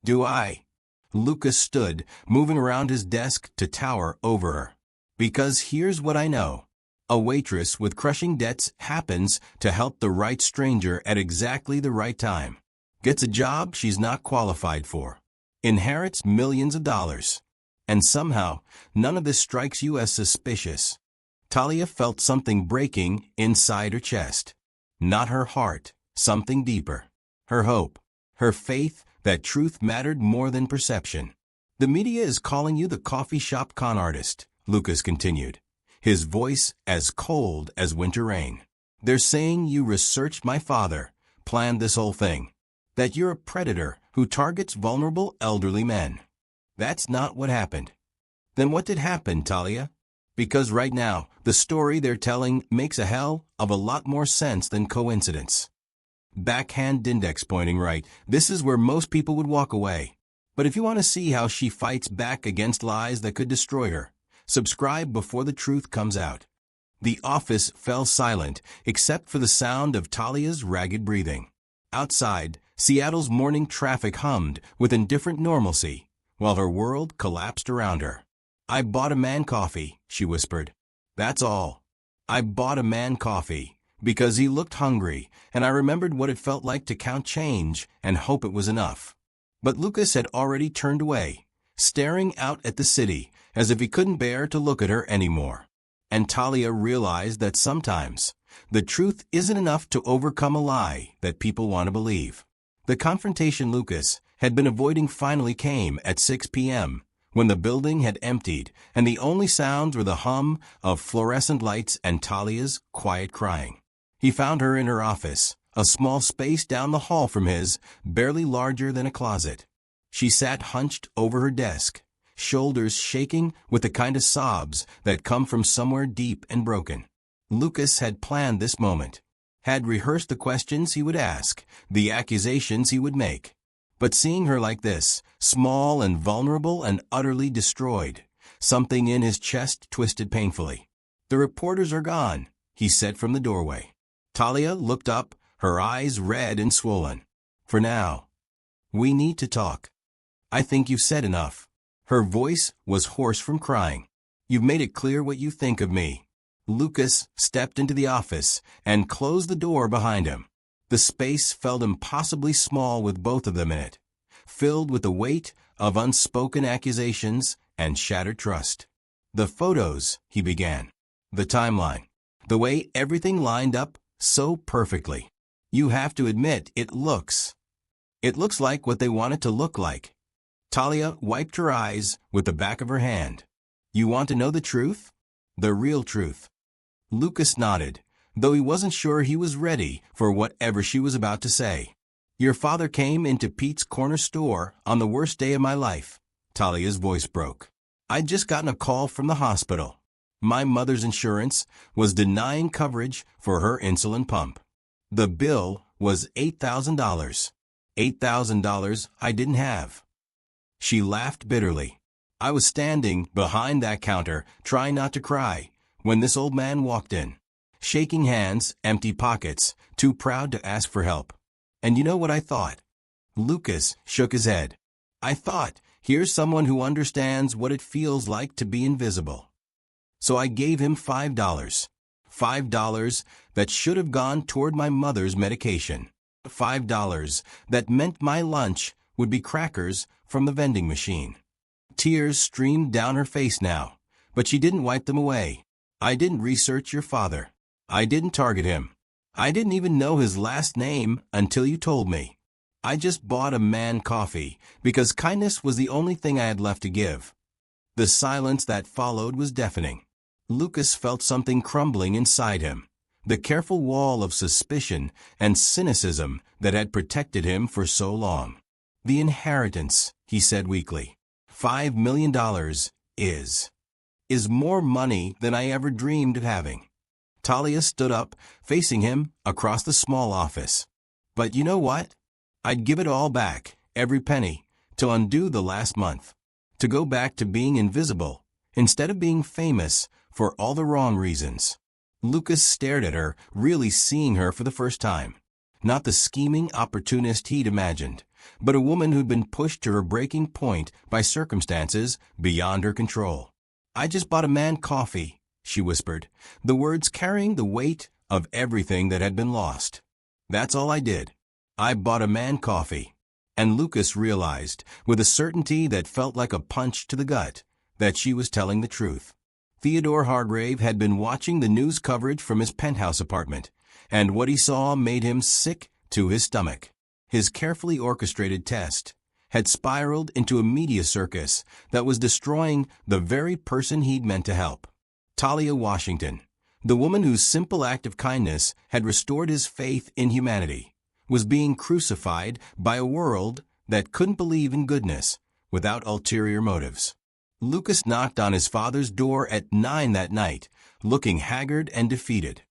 Do I? Lucas stood, moving around his desk to tower over her. Because here's what I know. A waitress with crushing debts happens to help the right stranger at exactly the right time. Gets a job she's not qualified for. Inherits millions of dollars. And somehow, none of this strikes you as suspicious. Talia felt something breaking inside her chest. Not her heart, something deeper. Her hope. Her faith that truth mattered more than perception. The media is calling you the coffee shop con artist, Lucas continued, his voice as cold as winter rain. They're saying you researched my father, planned this whole thing. That you're a predator who targets vulnerable elderly men. That's not what happened. Then what did happen, Talia? Because right now, the story they're telling makes a hell of a lot more sense than coincidence. Backhand index pointing right, this is where most people would walk away. But if you want to see how she fights back against lies that could destroy her, subscribe before the truth comes out. The office fell silent, except for the sound of Talia's ragged breathing. Outside, Seattle's morning traffic hummed with indifferent normalcy, while her world collapsed around her. I bought a man coffee, she whispered. That's all. I bought a man coffee. Because he looked hungry, and I remembered what it felt like to count change and hope it was enough. But Lucas had already turned away, staring out at the city as if he couldn't bear to look at her anymore. And Talia realized that sometimes the truth isn't enough to overcome a lie that people want to believe. The confrontation Lucas had been avoiding finally came at 6 p.m., when the building had emptied and the only sounds were the hum of fluorescent lights and Talia's quiet crying. He found her in her office, a small space down the hall from his, barely larger than a closet. She sat hunched over her desk, shoulders shaking with the kind of sobs that come from somewhere deep and broken. Lucas had planned this moment, had rehearsed the questions he would ask, the accusations he would make. But seeing her like this, small and vulnerable and utterly destroyed, something in his chest twisted painfully. The reporters are gone, he said from the doorway. Talia looked up, her eyes red and swollen. For now. We need to talk. I think you've said enough. Her voice was hoarse from crying. You've made it clear what you think of me. Lucas stepped into the office and closed the door behind him. The space felt impossibly small with both of them in it, filled with the weight of unspoken accusations and shattered trust. The photos, he began. The timeline. The way everything lined up so perfectly. You have to admit it looks like what they want it to look like. Talia wiped her eyes with the back of her hand. You want to know the truth? The real truth. Lucas nodded, though he wasn't sure he was ready for whatever she was about to say. Your father came into Pete's corner store on the worst day of my life. Talia's voice broke. I'd just gotten a call from the hospital. My mother's insurance was denying coverage for her insulin pump. The bill was $8,000. $8,000 I didn't have. She laughed bitterly. I was standing behind that counter, trying not to cry, when this old man walked in. Shaking hands, empty pockets, too proud to ask for help. And you know what I thought? Lucas shook his head. I thought, here's someone who understands what it feels like to be invisible. So I gave him $5. $5 that should have gone toward my mother's medication. $5 that meant my lunch would be crackers from the vending machine. Tears streamed down her face now, but she didn't wipe them away. I didn't research your father. I didn't target him. I didn't even know his last name until you told me. I just bought a man coffee because kindness was the only thing I had left to give. The silence that followed was deafening. Lucas felt something crumbling inside him, the careful wall of suspicion and cynicism that had protected him for so long. The inheritance, he said weakly. $5 million is more money than I ever dreamed of having. Talia stood up, facing him across the small office. But you know what? I'd give it all back, every penny, to undo the last month. To go back to being invisible, instead of being famous for all the wrong reasons. Lucas stared at her, really seeing her for the first time. Not the scheming opportunist he'd imagined, but a woman who'd been pushed to her breaking point by circumstances beyond her control. "I just bought a man coffee," she whispered, the words carrying the weight of everything that had been lost. "That's all I did. I bought a man coffee." And Lucas realized, with a certainty that felt like a punch to the gut, that she was telling the truth. Theodore Hargrave had been watching the news coverage from his penthouse apartment, and what he saw made him sick to his stomach. His carefully orchestrated test had spiraled into a media circus that was destroying the very person he'd meant to help. Talia Washington, the woman whose simple act of kindness had restored his faith in humanity, was being crucified by a world that couldn't believe in goodness without ulterior motives. Lucas knocked on his father's door at 9 that night, looking haggard and defeated.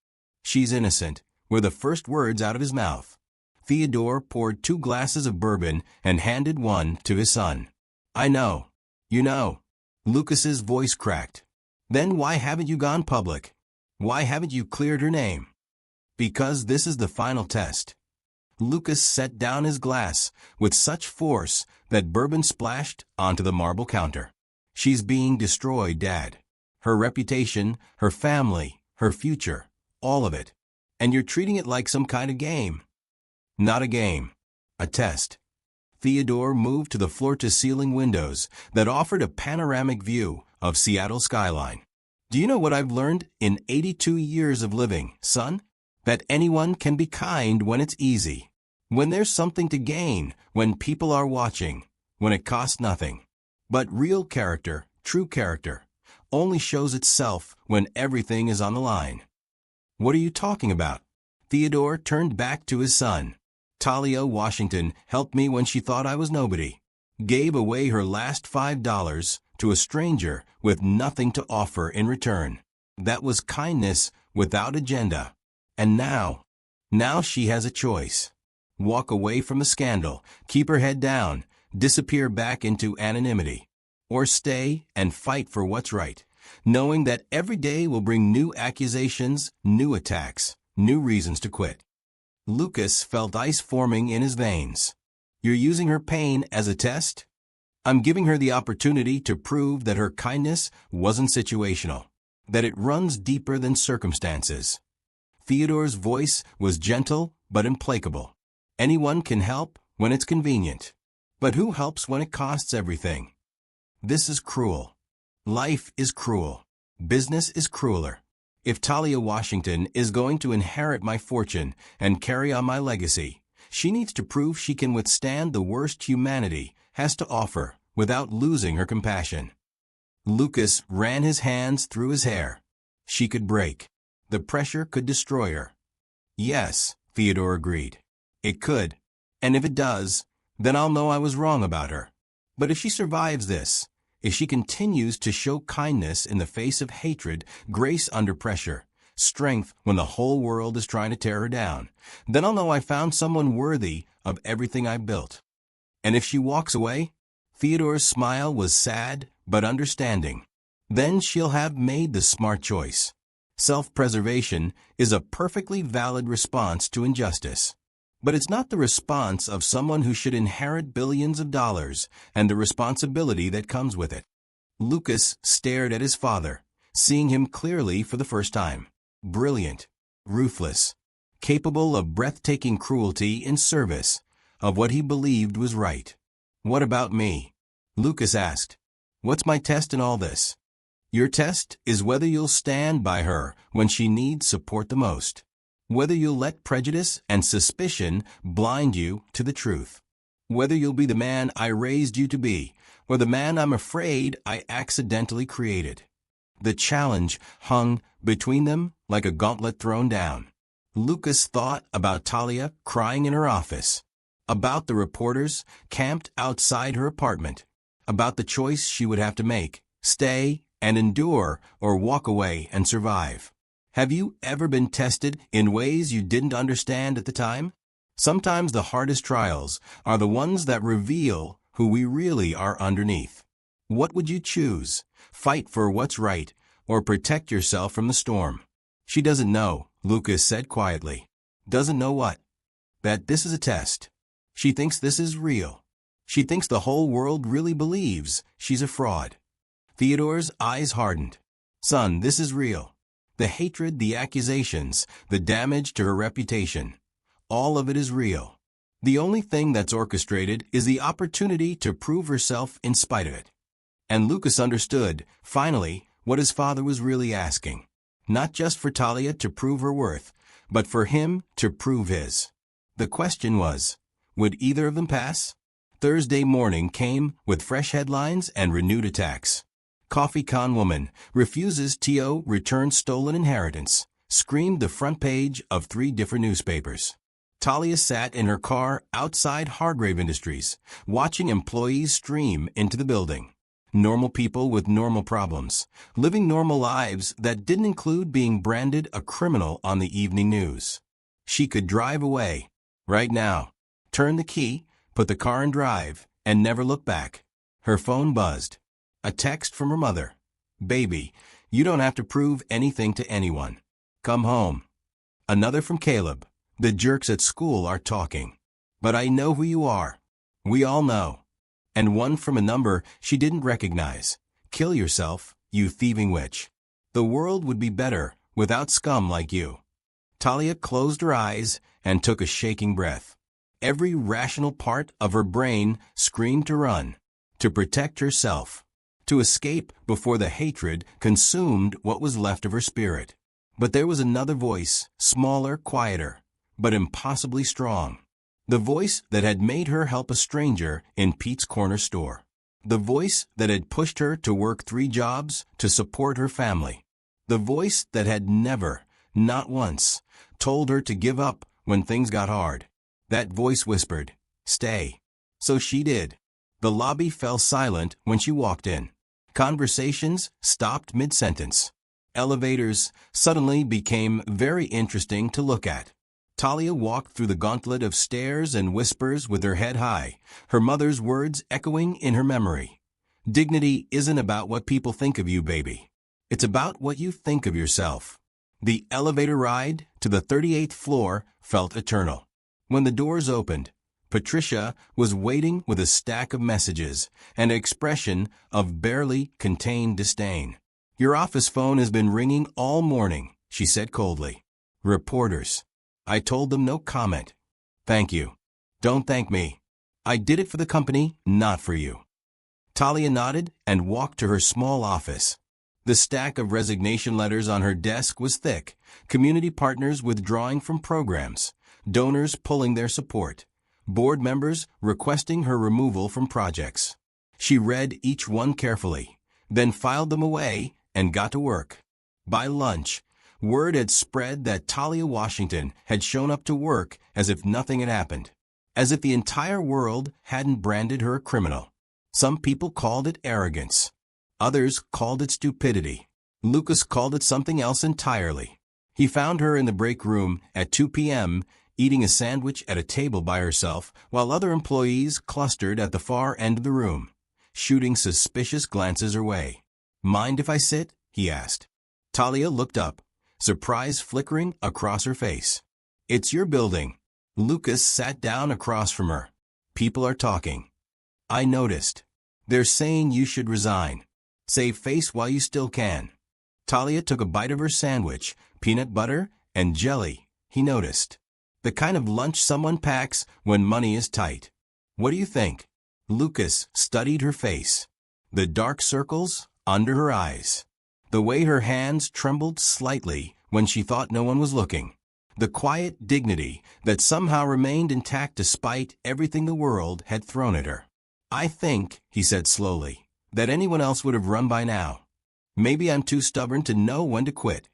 "She's innocent," were the first words out of his mouth. Theodore poured 2 glasses of bourbon and handed one to his son. "I know. You know." Lucas's voice cracked. "Then why haven't you gone public? Why haven't you cleared her name?" "Because this is the final test." Lucas set down his glass with such force that bourbon splashed onto the marble counter. "She's being destroyed, Dad. Her reputation, her family, her future, all of it. And you're treating it like some kind of game." "Not a game. A test." Theodore moved to the floor-to-ceiling windows that offered a panoramic view of Seattle's skyline. "Do you know what I've learned in 82 years of living, son? That anyone can be kind when it's easy, when there's something to gain, when people are watching, when it costs nothing. But real character, true character, only shows itself when everything is on the line." "What are you talking about?" Theodore turned back to his son. "Talia Washington helped me when she thought I was nobody. Gave away her last $5 to a stranger with nothing to offer in return. That was kindness without agenda. And now she has a choice. Walk away from the scandal, keep her head down, disappear back into anonymity, or stay and fight for what's right, knowing that every day will bring new accusations, new attacks, new reasons to quit." Lucas felt ice forming in his veins. "You're using her pain as a test?" "I'm giving her the opportunity to prove that her kindness wasn't situational, that it runs deeper than circumstances." Theodore's voice was gentle but implacable. "Anyone can help when it's convenient. But who helps when it costs everything? This is cruel. Life is cruel. Business is crueler. If Talia Washington is going to inherit my fortune and carry on my legacy, she needs to prove she can withstand the worst humanity has to offer without losing her compassion." Lucas ran his hands through his hair. She could break. The pressure could destroy her. "Yes," Theodore agreed. "It could. And if it does, then I'll know I was wrong about her. But if she survives this, if she continues to show kindness in the face of hatred, grace under pressure, strength when the whole world is trying to tear her down, then I'll know I found someone worthy of everything I built. And if she walks away," Theodore's smile was sad but understanding, "then she'll have made the smart choice. Self-preservation is a perfectly valid response to injustice. But it's not the response of someone who should inherit billions of dollars and the responsibility that comes with it." Lucas stared at his father, seeing him clearly for the first time. Brilliant, ruthless, capable of breathtaking cruelty in service of what he believed was right. "What about me?" Lucas asked. "What's my test in all this?" "Your test is whether you'll stand by her when she needs support the most. Whether you'll let prejudice and suspicion blind you to the truth. Whether you'll be the man I raised you to be, or the man I'm afraid I accidentally created." The challenge hung between them like a gauntlet thrown down. Lucas thought about Talia crying in her office, about the reporters camped outside her apartment, about the choice she would have to make, stay and endure or walk away and survive. Have you ever been tested in ways you didn't understand at the time? Sometimes the hardest trials are the ones that reveal who we really are underneath. What would you choose? Fight for what's right, or protect yourself from the storm? "She doesn't know," Lucas said quietly. "Doesn't know what?" that this is a test. She thinks this is real. She thinks the whole world really believes she's a fraud. Theodore's eyes hardened. Son, this is real. The hatred, the accusations, the damage to her reputation. All of it is real. The only thing that's orchestrated is the opportunity to prove herself in spite of it. And Lucas understood, finally, what his father was really asking. Not just for Talia to prove her worth, but for him to prove his. The question was, would either of them pass? Thursday morning came with fresh headlines and renewed attacks. Coffee con woman refuses TO return stolen inheritance, screamed the front page of 3 different newspapers. Talia sat in her car outside Hargrave Industries, watching employees stream into the building. Normal people with normal problems, living normal lives that didn't include being branded a criminal on the evening news. She could drive away, right now, turn the key, put the car in drive, and never look back. Her phone buzzed. A text from her mother. Baby, you don't have to prove anything to anyone. Come home. Another from Caleb. The jerks at school are talking. But I know who you are. We all know. And one from a number she didn't recognize. Kill yourself, you thieving witch. The world would be better without scum like you. Talia closed her eyes and took a shaking breath. Every rational part of her brain screamed to run, to protect herself, to escape before the hatred consumed what was left of her spirit. But there was another voice, smaller, quieter, but impossibly strong. The voice that had made her help a stranger in Pete's corner store. The voice that had pushed her to work 3 jobs to support her family. The voice that had never, not once, told her to give up when things got hard. That voice whispered, stay. So she did. The lobby fell silent when she walked in. Conversations stopped mid-sentence. Elevators suddenly became very interesting to look at. Talia walked through the gauntlet of stairs and whispers with her head high, her mother's words echoing in her memory. Dignity isn't about what people think of you, baby. It's about what you think of yourself. The elevator ride to the 38th floor felt eternal. When the doors opened, Patricia was waiting with a stack of messages, an expression of barely contained disdain. Your office phone has been ringing all morning, she said coldly. Reporters. I told them no comment. Thank you. Don't thank me. I did it for the company, not for you. Talia nodded and walked to her small office. The stack of resignation letters on her desk was thick, community partners withdrawing from programs, donors pulling their support, board members requesting her removal from projects. She read each one carefully, then filed them away and got to work. By lunch, word had spread that Talia Washington had shown up to work as if nothing had happened, as if the entire world hadn't branded her a criminal. Some people called it arrogance. Others called it stupidity. Lucas called it something else entirely. He found her in the break room at 2 p.m., eating a sandwich at a table by herself, while other employees clustered at the far end of the room, shooting suspicious glances her way. Mind if I sit? He asked. Talia looked up, surprise flickering across her face. It's your building. Lucas sat down across from her. People are talking. I noticed. They're saying you should resign. Save face while you still can. Talia took a bite of her sandwich, peanut butter and jelly, he noticed. The kind of lunch someone packs when money is tight. What do you think? Lucas studied her face. The dark circles under her eyes. The way her hands trembled slightly when she thought no one was looking. The quiet dignity that somehow remained intact despite everything the world had thrown at her. I think, he said slowly, that anyone else would have run by now. Maybe I'm too stubborn to know when to quit.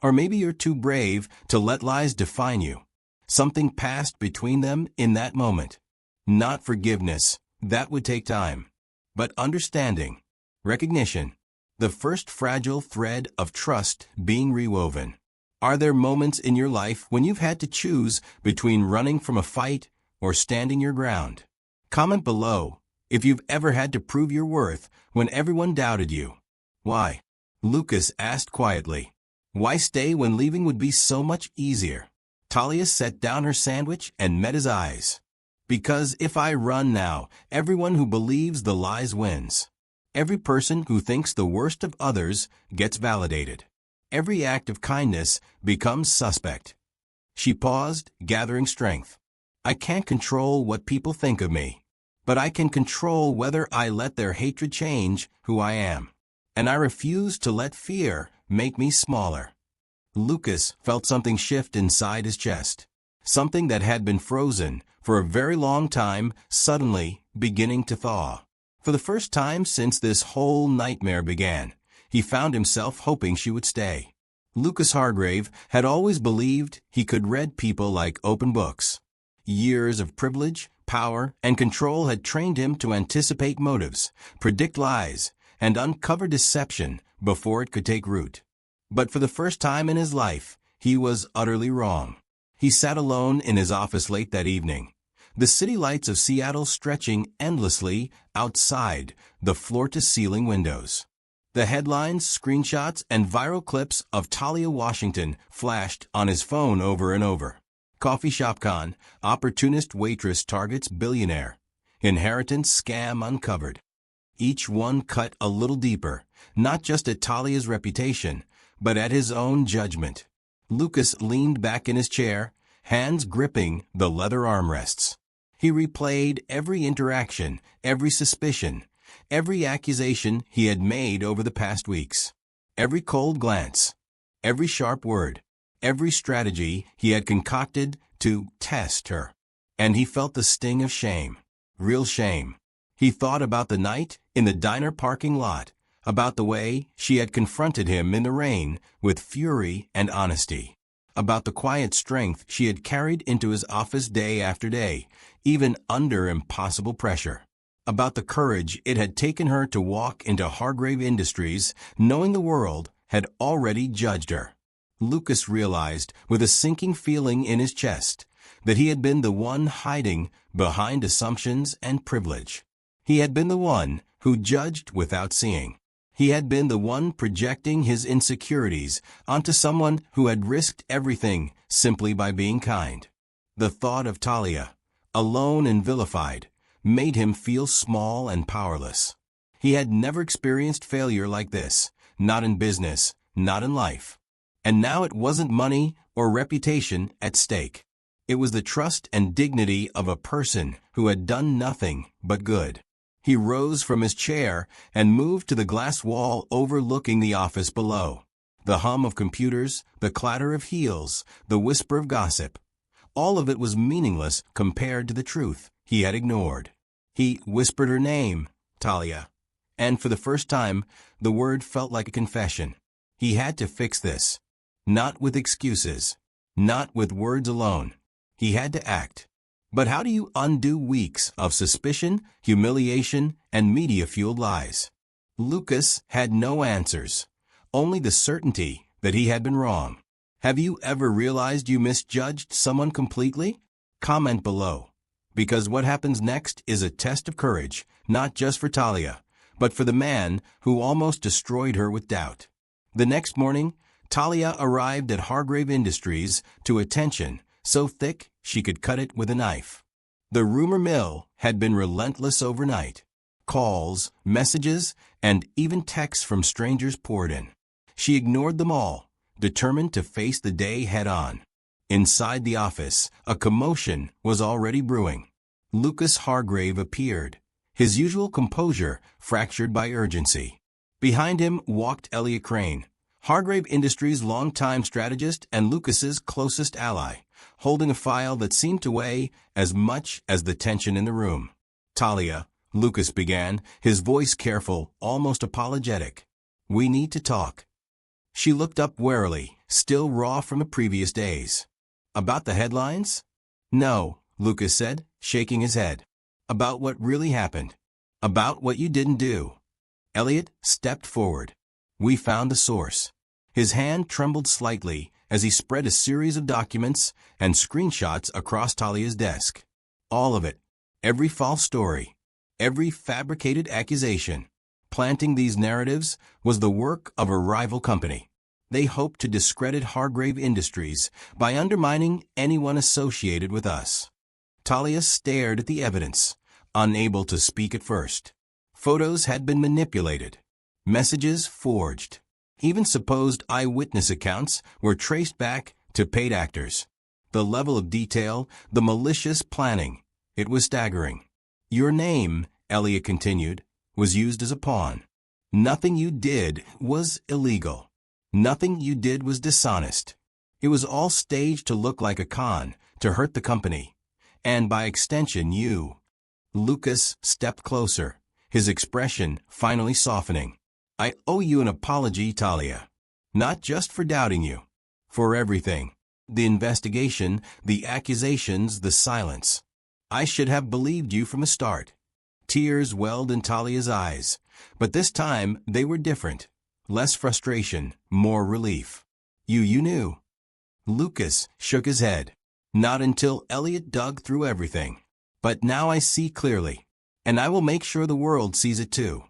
Or maybe you're too brave to let lies define you. Something passed between them in that moment. Not forgiveness, that would take time. But understanding, recognition, the first fragile thread of trust being rewoven. Are there moments in your life when you've had to choose between running from a fight or standing your ground? Comment below if you've ever had to prove your worth when everyone doubted you. Why? Lucas asked quietly. Why stay when leaving would be so much easier? Talia set down her sandwich and met his eyes. Because if I run now, everyone who believes the lies wins. Every person who thinks the worst of others gets validated. Every act of kindness becomes suspect. She paused, gathering strength. I can't control what people think of me, but I can control whether I let their hatred change who I am. And I refuse to let fear make me smaller. Lucas felt something shift inside his chest. Something that had been frozen for a very long time suddenly beginning to thaw. For the first time since this whole nightmare began, he found himself hoping she would stay. Lucas Hargrave had always believed he could read people like open books. Years of privilege, power, and control had trained him to anticipate motives, predict lies, and uncover deception before it could take root. But for the first time in his life, he was utterly wrong. He sat alone in his office late that evening, the city lights of Seattle stretching endlessly outside the floor-to-ceiling windows. The headlines, screenshots, and viral clips of Talia Washington flashed on his phone over and over. Coffee shop con, opportunist waitress targets billionaire. Inheritance scam uncovered. Each one cut a little deeper, not just at Talia's reputation, but at his own judgment. Lucas leaned back in his chair, hands gripping the leather armrests. He replayed every interaction, every suspicion, every accusation he had made over the past weeks. Every cold glance, every sharp word, every strategy he had concocted to test her. And he felt the sting of shame, real shame. He thought about the night in the diner parking lot, about the way she had confronted him in the rain with fury and honesty, about the quiet strength she had carried into his office day after day, even under impossible pressure, about the courage it had taken her to walk into Hargrave Industries knowing the world had already judged her. Lucas realized with a sinking feeling in his chest that he had been the one hiding behind assumptions and privilege. He had been the one who judged without seeing. He had been the one projecting his insecurities onto someone who had risked everything simply by being kind. The thought of Talia, alone and vilified, made him feel small and powerless. He had never experienced failure like this, not in business, not in life. And now it wasn't money or reputation at stake. It was the trust and dignity of a person who had done nothing but good. He rose from his chair and moved to the glass wall overlooking the office below. The hum of computers, the clatter of heels, the whisper of gossip. All of it was meaningless compared to the truth he had ignored. He whispered her name, Talia. And for the first time, the word felt like a confession. He had to fix this. Not with excuses. Not with words alone. He had to act. But how do you undo weeks of suspicion, humiliation, and media-fueled lies? Lucas had no answers, only the certainty that he had been wrong. Have you ever realized you misjudged someone completely? Comment below, because what happens next is a test of courage, not just for Talia, but for the man who almost destroyed her with doubt. The next morning, Talia arrived at Hargrave Industries to attention so thick she could cut it with a knife. The rumor mill had been relentless overnight. Calls, messages, and even texts from strangers poured in. She ignored them all, determined to face the day head-on. Inside the office, a commotion was already brewing. Lucas Hargrave appeared, his usual composure fractured by urgency. Behind him walked Elliot Crane, Hargrave Industries' longtime strategist and Lucas's closest ally, holding a file that seemed to weigh as much as the tension in the room. Talia, Lucas began, his voice careful, almost apologetic. We need to talk. She looked up warily, still raw from the previous days. About the headlines? No, Lucas said, shaking his head. About what really happened. About what you didn't do. Elliot stepped forward. We found the source. His hand trembled slightly as he spread a series of documents and screenshots across Talia's desk. All of it. Every false story. Every fabricated accusation. Planting these narratives was the work of a rival company. They hoped to discredit Hargrave Industries by undermining anyone associated with us. Talia stared at the evidence, unable to speak at first. Photos had been manipulated, messages forged. Even supposed eyewitness accounts were traced back to paid actors. The level of detail, the malicious planning, it was staggering. Your name, Elliot continued, was used as a pawn. Nothing you did was illegal. Nothing you did was dishonest. It was all staged to look like a con, to hurt the company. And by extension you. Lucas stepped closer, his expression finally softening. I owe you an apology, Talia. Not just for doubting you. For everything. The investigation, the accusations, the silence. I should have believed you from the start. Tears welled in Talia's eyes, but this time they were different. Less frustration, more relief. You knew. Lucas shook his head. Not until Elliot dug through everything. But now I see clearly. And I will make sure the world sees it too.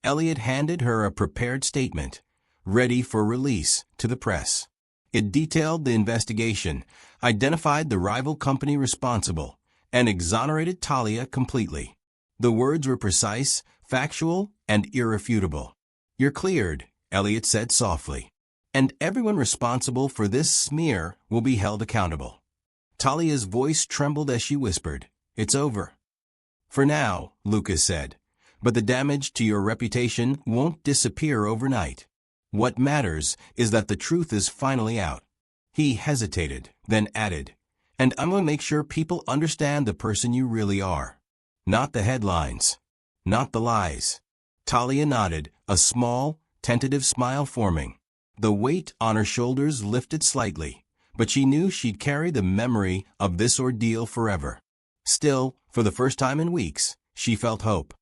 Elliot handed her a prepared statement, ready for release to the press. It detailed the investigation, identified the rival company responsible, and exonerated Talia completely. The words were precise, factual, and irrefutable. You're cleared, Elliot said softly. And everyone responsible for this smear will be held accountable. Talia's voice trembled as she whispered, It's over. For now, Lucas said. But the damage to your reputation won't disappear overnight. What matters is that the truth is finally out. He hesitated, then added, And I'm going to make sure people understand the person you really are. Not the headlines. Not the lies. Talia nodded, a small, tentative smile forming. The weight on her shoulders lifted slightly, but she knew she'd carry the memory of this ordeal forever. Still, for the first time in weeks, she felt hope.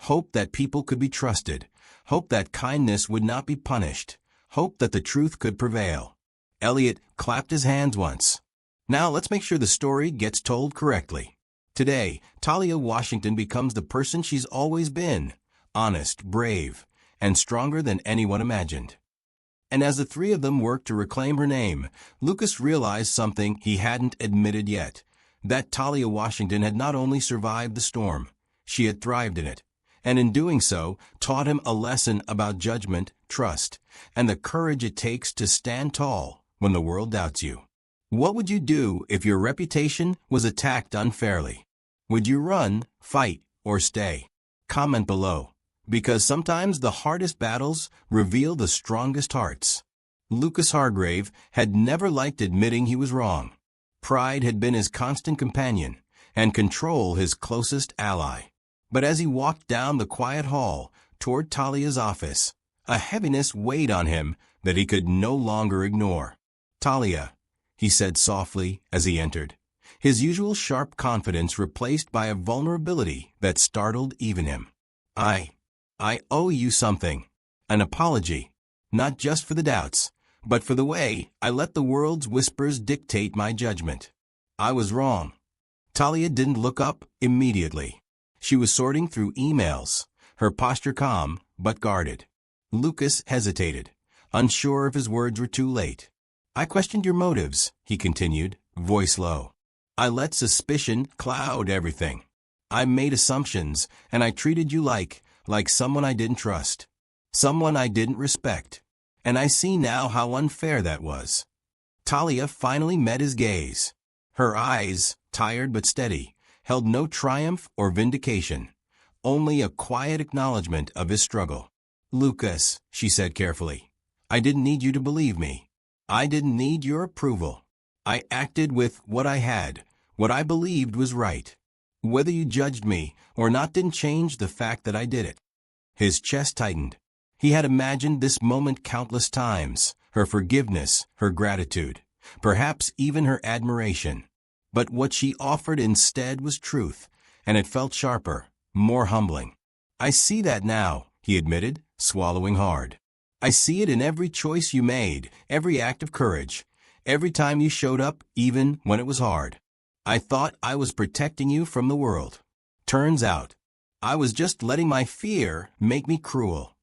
Hope that people could be trusted. Hope that kindness would not be punished. Hope that the truth could prevail. Elliot clapped his hands once. Now let's make sure the story gets told correctly. Today, Talia Washington becomes the person she's always been. Honest, brave, and stronger than anyone imagined. And as the three of them worked to reclaim her name, Lucas realized something he hadn't admitted yet. That Talia Washington had not only survived the storm, she had thrived in it. And in doing so, taught him a lesson about judgment, trust, and the courage it takes to stand tall when the world doubts you. What would you do if your reputation was attacked unfairly? Would you run, fight, or stay? Comment below, because sometimes the hardest battles reveal the strongest hearts. Lucas Hargrave had never liked admitting he was wrong. Pride had been his constant companion, and control his closest ally. But as he walked down the quiet hall toward Talia's office, a heaviness weighed on him that he could no longer ignore. Talia, he said softly as he entered, his usual sharp confidence replaced by a vulnerability that startled even him. I owe you something. An apology, not just for the doubts, but for the way I let the world's whispers dictate my judgment. I was wrong. Talia didn't look up immediately. She was sorting through emails, her posture calm but guarded. Lucas hesitated, unsure if his words were too late. I questioned your motives, he continued, voice low. I let suspicion cloud everything. I made assumptions, and I treated you like someone I didn't trust, someone I didn't respect. And I see now how unfair that was. Talia finally met his gaze. Her eyes, tired but steady, held no triumph or vindication, only a quiet acknowledgement of his struggle. Lucas, she said carefully, I didn't need you to believe me. I didn't need your approval. I acted with what I had, what I believed was right. Whether you judged me or not didn't change the fact that I did it. His chest tightened. He had imagined this moment countless times, her forgiveness, her gratitude, perhaps even her admiration. But what she offered instead was truth, and it felt sharper, more humbling. I see that now, he admitted, swallowing hard. I see it in every choice you made, every act of courage, every time you showed up, even when it was hard. I thought I was protecting you from the world. Turns out, I was just letting my fear make me cruel.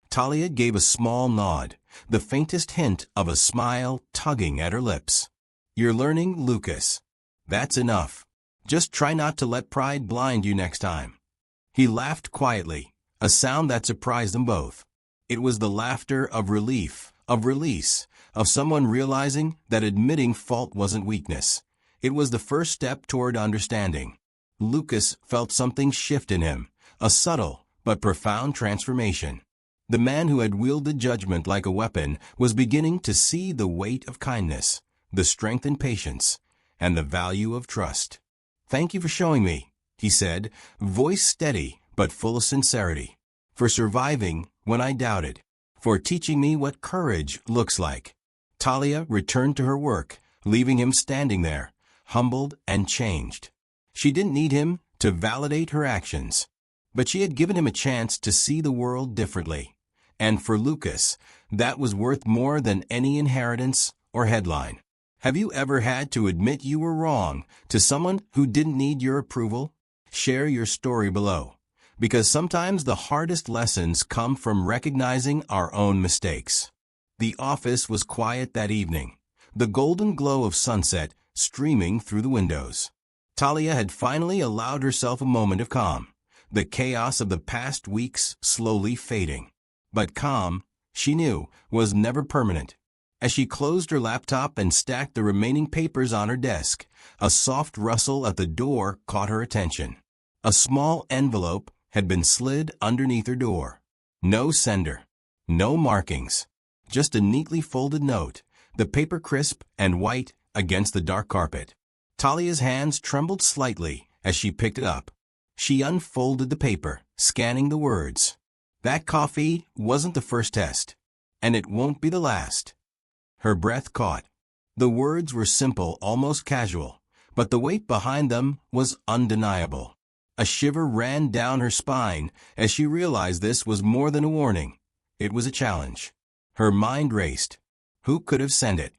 Talia gave a small nod, the faintest hint of a smile tugging at her lips. You're learning, Lucas. That's enough. Just try not to let pride blind you next time. He laughed quietly, a sound that surprised them both. It was the laughter of relief, of release, of someone realizing that admitting fault wasn't weakness. It was the first step toward understanding. Lucas felt something shift in him, a subtle but profound transformation. The man who had wielded judgment like a weapon was beginning to see the weight of kindness, the strength in patience, and the value of trust. Thank you for showing me, he said, voice steady but full of sincerity. For surviving when I doubted. For teaching me what courage looks like. Talia returned to her work, leaving him standing there, humbled and changed. She didn't need him to validate her actions, but she had given him a chance to see the world differently. And for Lucas, that was worth more than any inheritance or headline. Have you ever had to admit you were wrong to someone who didn't need your approval? Share your story below, because sometimes the hardest lessons come from recognizing our own mistakes. The office was quiet that evening, the golden glow of sunset streaming through the windows. Talia had finally allowed herself a moment of calm, the chaos of the past weeks slowly fading. But calm, she knew, was never permanent. As she closed her laptop and stacked the remaining papers on her desk, a soft rustle at the door caught her attention. A small envelope had been slid underneath her door. No sender, no markings, just a neatly folded note, the paper crisp and white against the dark carpet. Talia's hands trembled slightly as she picked it up. She unfolded the paper, scanning the words. That coffee wasn't the first test, and it won't be the last. Her breath caught. The words were simple, almost casual, but the weight behind them was undeniable. A shiver ran down her spine as she realized this was more than a warning. It was a challenge. Her mind raced. Who could have sent it?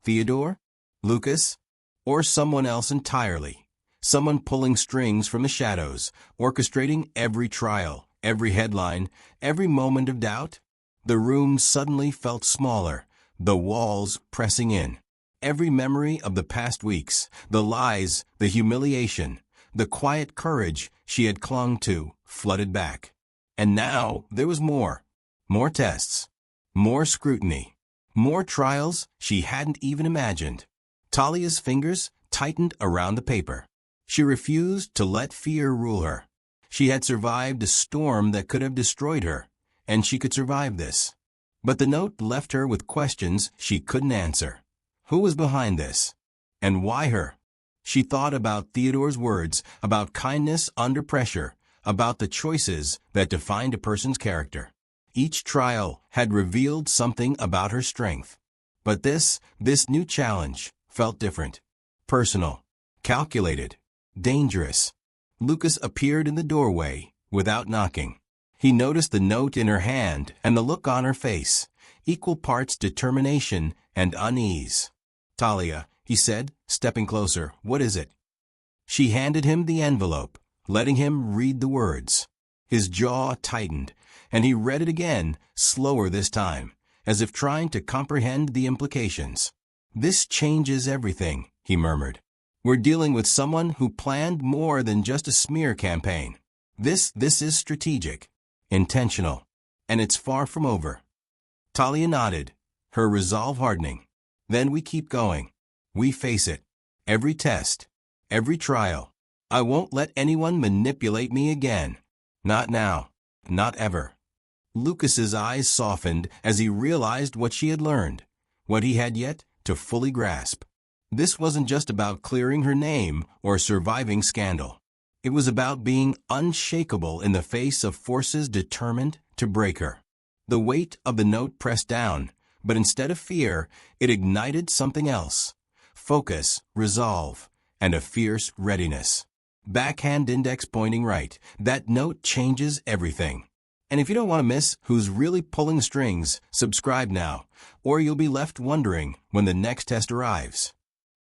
Theodore? Lucas? Or someone else entirely? Someone pulling strings from the shadows, orchestrating every trial, every headline, every moment of doubt? The room suddenly felt smaller, the walls pressing in. Every memory of the past weeks, the lies, the humiliation, the quiet courage she had clung to, flooded back. And now there was more. More tests. More scrutiny. More trials she hadn't even imagined. Talia's fingers tightened around the paper. She refused to let fear rule her. She had survived a storm that could have destroyed her, and she could survive this. But the note left her with questions she couldn't answer. Who was behind this? And why her? She thought about Theodore's words, about kindness under pressure, about the choices that defined a person's character. Each trial had revealed something about her strength. But this new challenge felt different. Personal. Calculated. Dangerous. Lucas appeared in the doorway without knocking. He noticed the note in her hand and the look on her face, equal parts determination and unease. Talia, he said, stepping closer, what is it? She handed him the envelope, letting him read the words. His jaw tightened, and he read it again, slower this time, as if trying to comprehend the implications. This changes everything, he murmured. We're dealing with someone who planned more than just a smear campaign. This is strategic, intentional, and it's far from over. Talia nodded, her resolve hardening. Then we keep going. We face it. Every test, every trial. I won't let anyone manipulate me again. Not now. Not ever. Lucas's eyes softened as he realized what she had learned, what he had yet to fully grasp. This wasn't just about clearing her name or surviving scandal. It was about being unshakable in the face of forces determined to break her. The weight of the note pressed down, but instead of fear, it ignited something else. Focus, resolve, and a fierce readiness. Backhand index pointing right. That note changes everything. And if you don't want to miss who's really pulling strings, subscribe now, or you'll be left wondering when the next test arrives.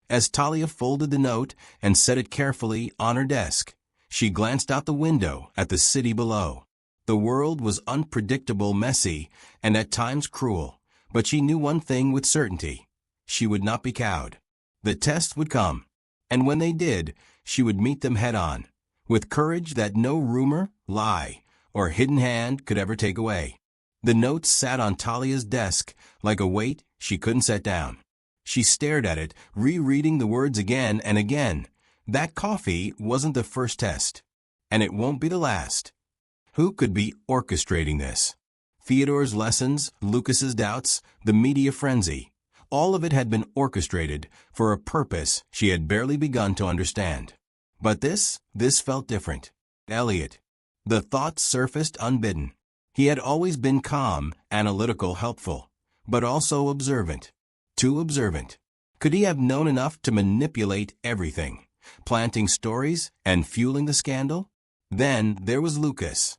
As Talia folded the note and set it carefully on her desk, she glanced out the window at the city below. The world was unpredictable, messy, and at times cruel, but she knew one thing with certainty. She would not be cowed. The test would come, and when they did, she would meet them head-on, with courage that no rumor, lie, or hidden hand could ever take away. The note sat on Talia's desk like a weight she couldn't set down. She stared at it, rereading the words again and again. That coffee wasn't the first test, and it won't be the last. Who could be orchestrating this? Theodore's lessons, Lucas's doubts, the media frenzy. All of it had been orchestrated for a purpose she had barely begun to understand. But this felt different. Elliot. The thought surfaced unbidden. He had always been calm, analytical, helpful, but also observant. Too observant. Could he have known enough to manipulate everything, planting stories and fueling the scandal? Then there was Lucas.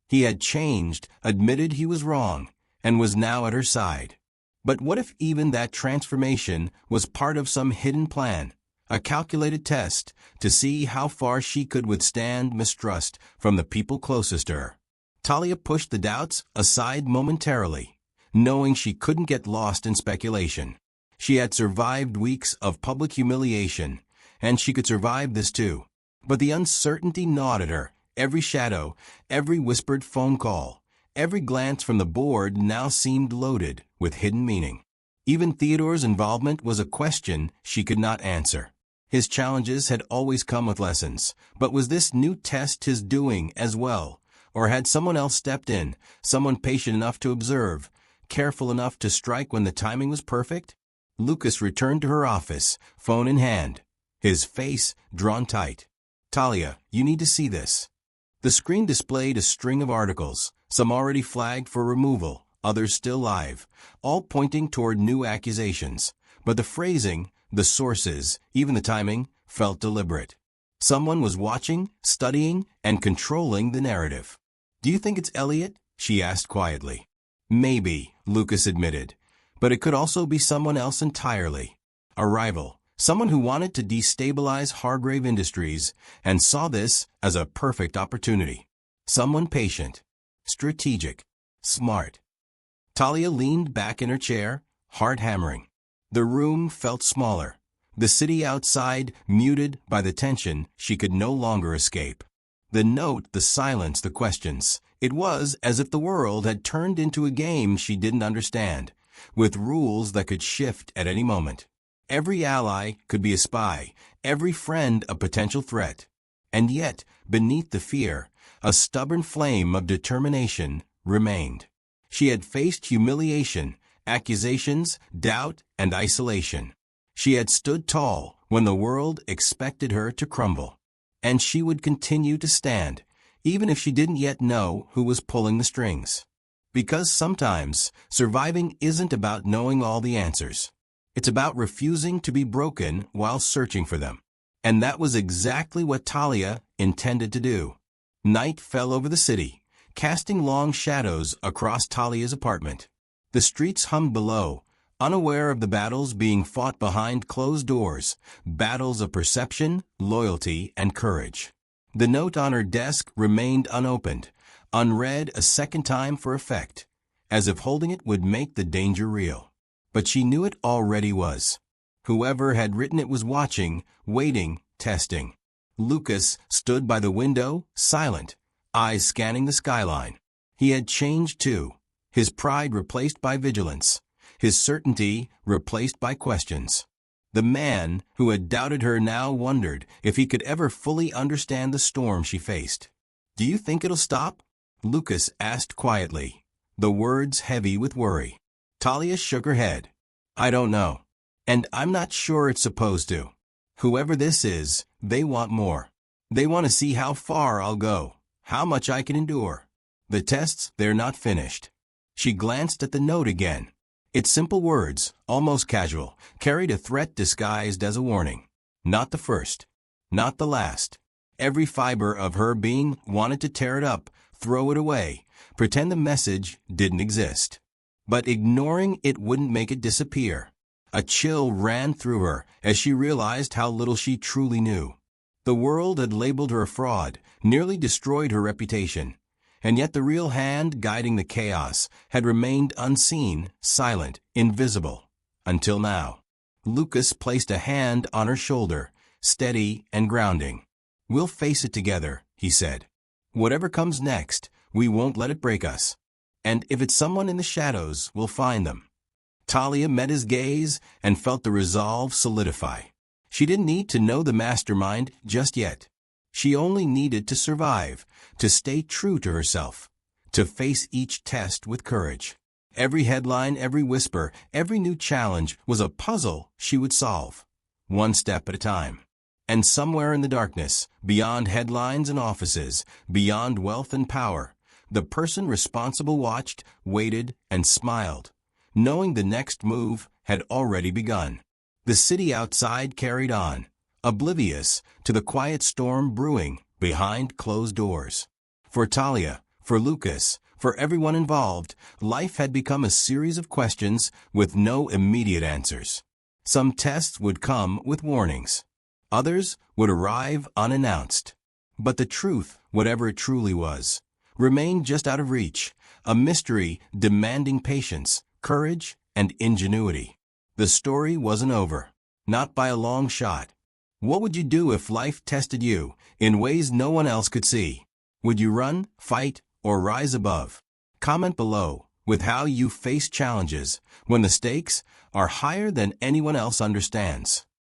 He had changed, admitted he was wrong, and was now at her side. But what if even that transformation was part of some hidden plan, a calculated test to see how far she could withstand mistrust from the people closest to her? Talia pushed the doubts aside momentarily, knowing she couldn't get lost in speculation. She had survived weeks of public humiliation, and she could survive this too. But the uncertainty gnawed at her. Every shadow, every whispered phone call, every glance from the board now seemed loaded with hidden meaning. Even Theodore's involvement was a question she could not answer. His challenges had always come with lessons, but was this new test his doing as well? Or had someone else stepped in, someone patient enough to observe, careful enough to strike when the timing was perfect? Lucas returned to her office, phone in hand, his face drawn tight. Talia, you need to see this. The screen displayed a string of articles, some already flagged for removal, others still live, all pointing toward new accusations. But the phrasing, the sources, even the timing, felt deliberate. Someone was watching, studying, and controlling the narrative. Do you think it's Elliot? She asked quietly. Maybe, Lucas admitted, but it could also be someone else entirely. A rival. Someone who wanted to destabilize Hargrave Industries and saw this as a perfect opportunity. Someone patient, strategic, smart. Talia leaned back in her chair, heart hammering. The room felt smaller. The city outside muted by the tension she could no longer escape. The note, the silence, the questions. It was as if the world had turned into a game she didn't understand, with rules that could shift at any moment. Every ally could be a spy, every friend a potential threat. And yet, beneath the fear, a stubborn flame of determination remained. She had faced humiliation, accusations, doubt, and isolation. She had stood tall when the world expected her to crumble. And she would continue to stand, even if she didn't yet know who was pulling the strings. Because sometimes, surviving isn't about knowing all the answers. It's about refusing to be broken while searching for them. And that was exactly what Talia intended to do. Night fell over the city, casting long shadows across Talia's apartment. The streets hummed below, unaware of the battles being fought behind closed doors, battles of perception, loyalty, and courage. The note on her desk remained unopened, unread a second time for effect, as if holding it would make the danger real. But she knew it already was. Whoever had written it was watching, waiting, testing. Lucas stood by the window, silent, eyes scanning the skyline. He had changed too, his pride replaced by vigilance, his certainty replaced by questions. The man who had doubted her now wondered if he could ever fully understand the storm she faced. "Do you think it'll stop?" Lucas asked quietly, the words heavy with worry. Talia shook her head. "I don't know. And I'm not sure it's supposed to. Whoever this is, they want more. They want to see how far I'll go, how much I can endure. The tests, they're not finished." She glanced at the note again. Its simple words, almost casual, carried a threat disguised as a warning. Not the first. Not the last. Every fiber of her being wanted to tear it up, throw it away, pretend the message didn't exist. But ignoring it wouldn't make it disappear. A chill ran through her as she realized how little she truly knew. The world had labeled her a fraud, nearly destroyed her reputation. And yet the real hand guiding the chaos had remained unseen, silent, invisible. Until now. Lucas placed a hand on her shoulder, steady and grounding. "We'll face it together," he said. "Whatever comes next, we won't let it break us. And if it's someone in the shadows, we'll find them." Talia met his gaze and felt the resolve solidify. She didn't need to know the mastermind just yet. She only needed to survive, to stay true to herself, to face each test with courage. Every headline, every whisper, every new challenge was a puzzle she would solve, one step at a time. And somewhere in the darkness, beyond headlines and offices, beyond wealth and power, the person responsible watched, waited, and smiled, knowing the next move had already begun. The city outside carried on, oblivious to the quiet storm brewing behind closed doors. For Talia, for Lucas, for everyone involved, life had become a series of questions with no immediate answers. Some tests would come with warnings. Others would arrive unannounced. But the truth, whatever it truly was, remained just out of reach, a mystery demanding patience, courage, and ingenuity. The story wasn't over, not by a long shot. What would you do if life tested you in ways no one else could see? Would you run, fight, or rise above? Comment below with how you face challenges when the stakes are higher than anyone else understands.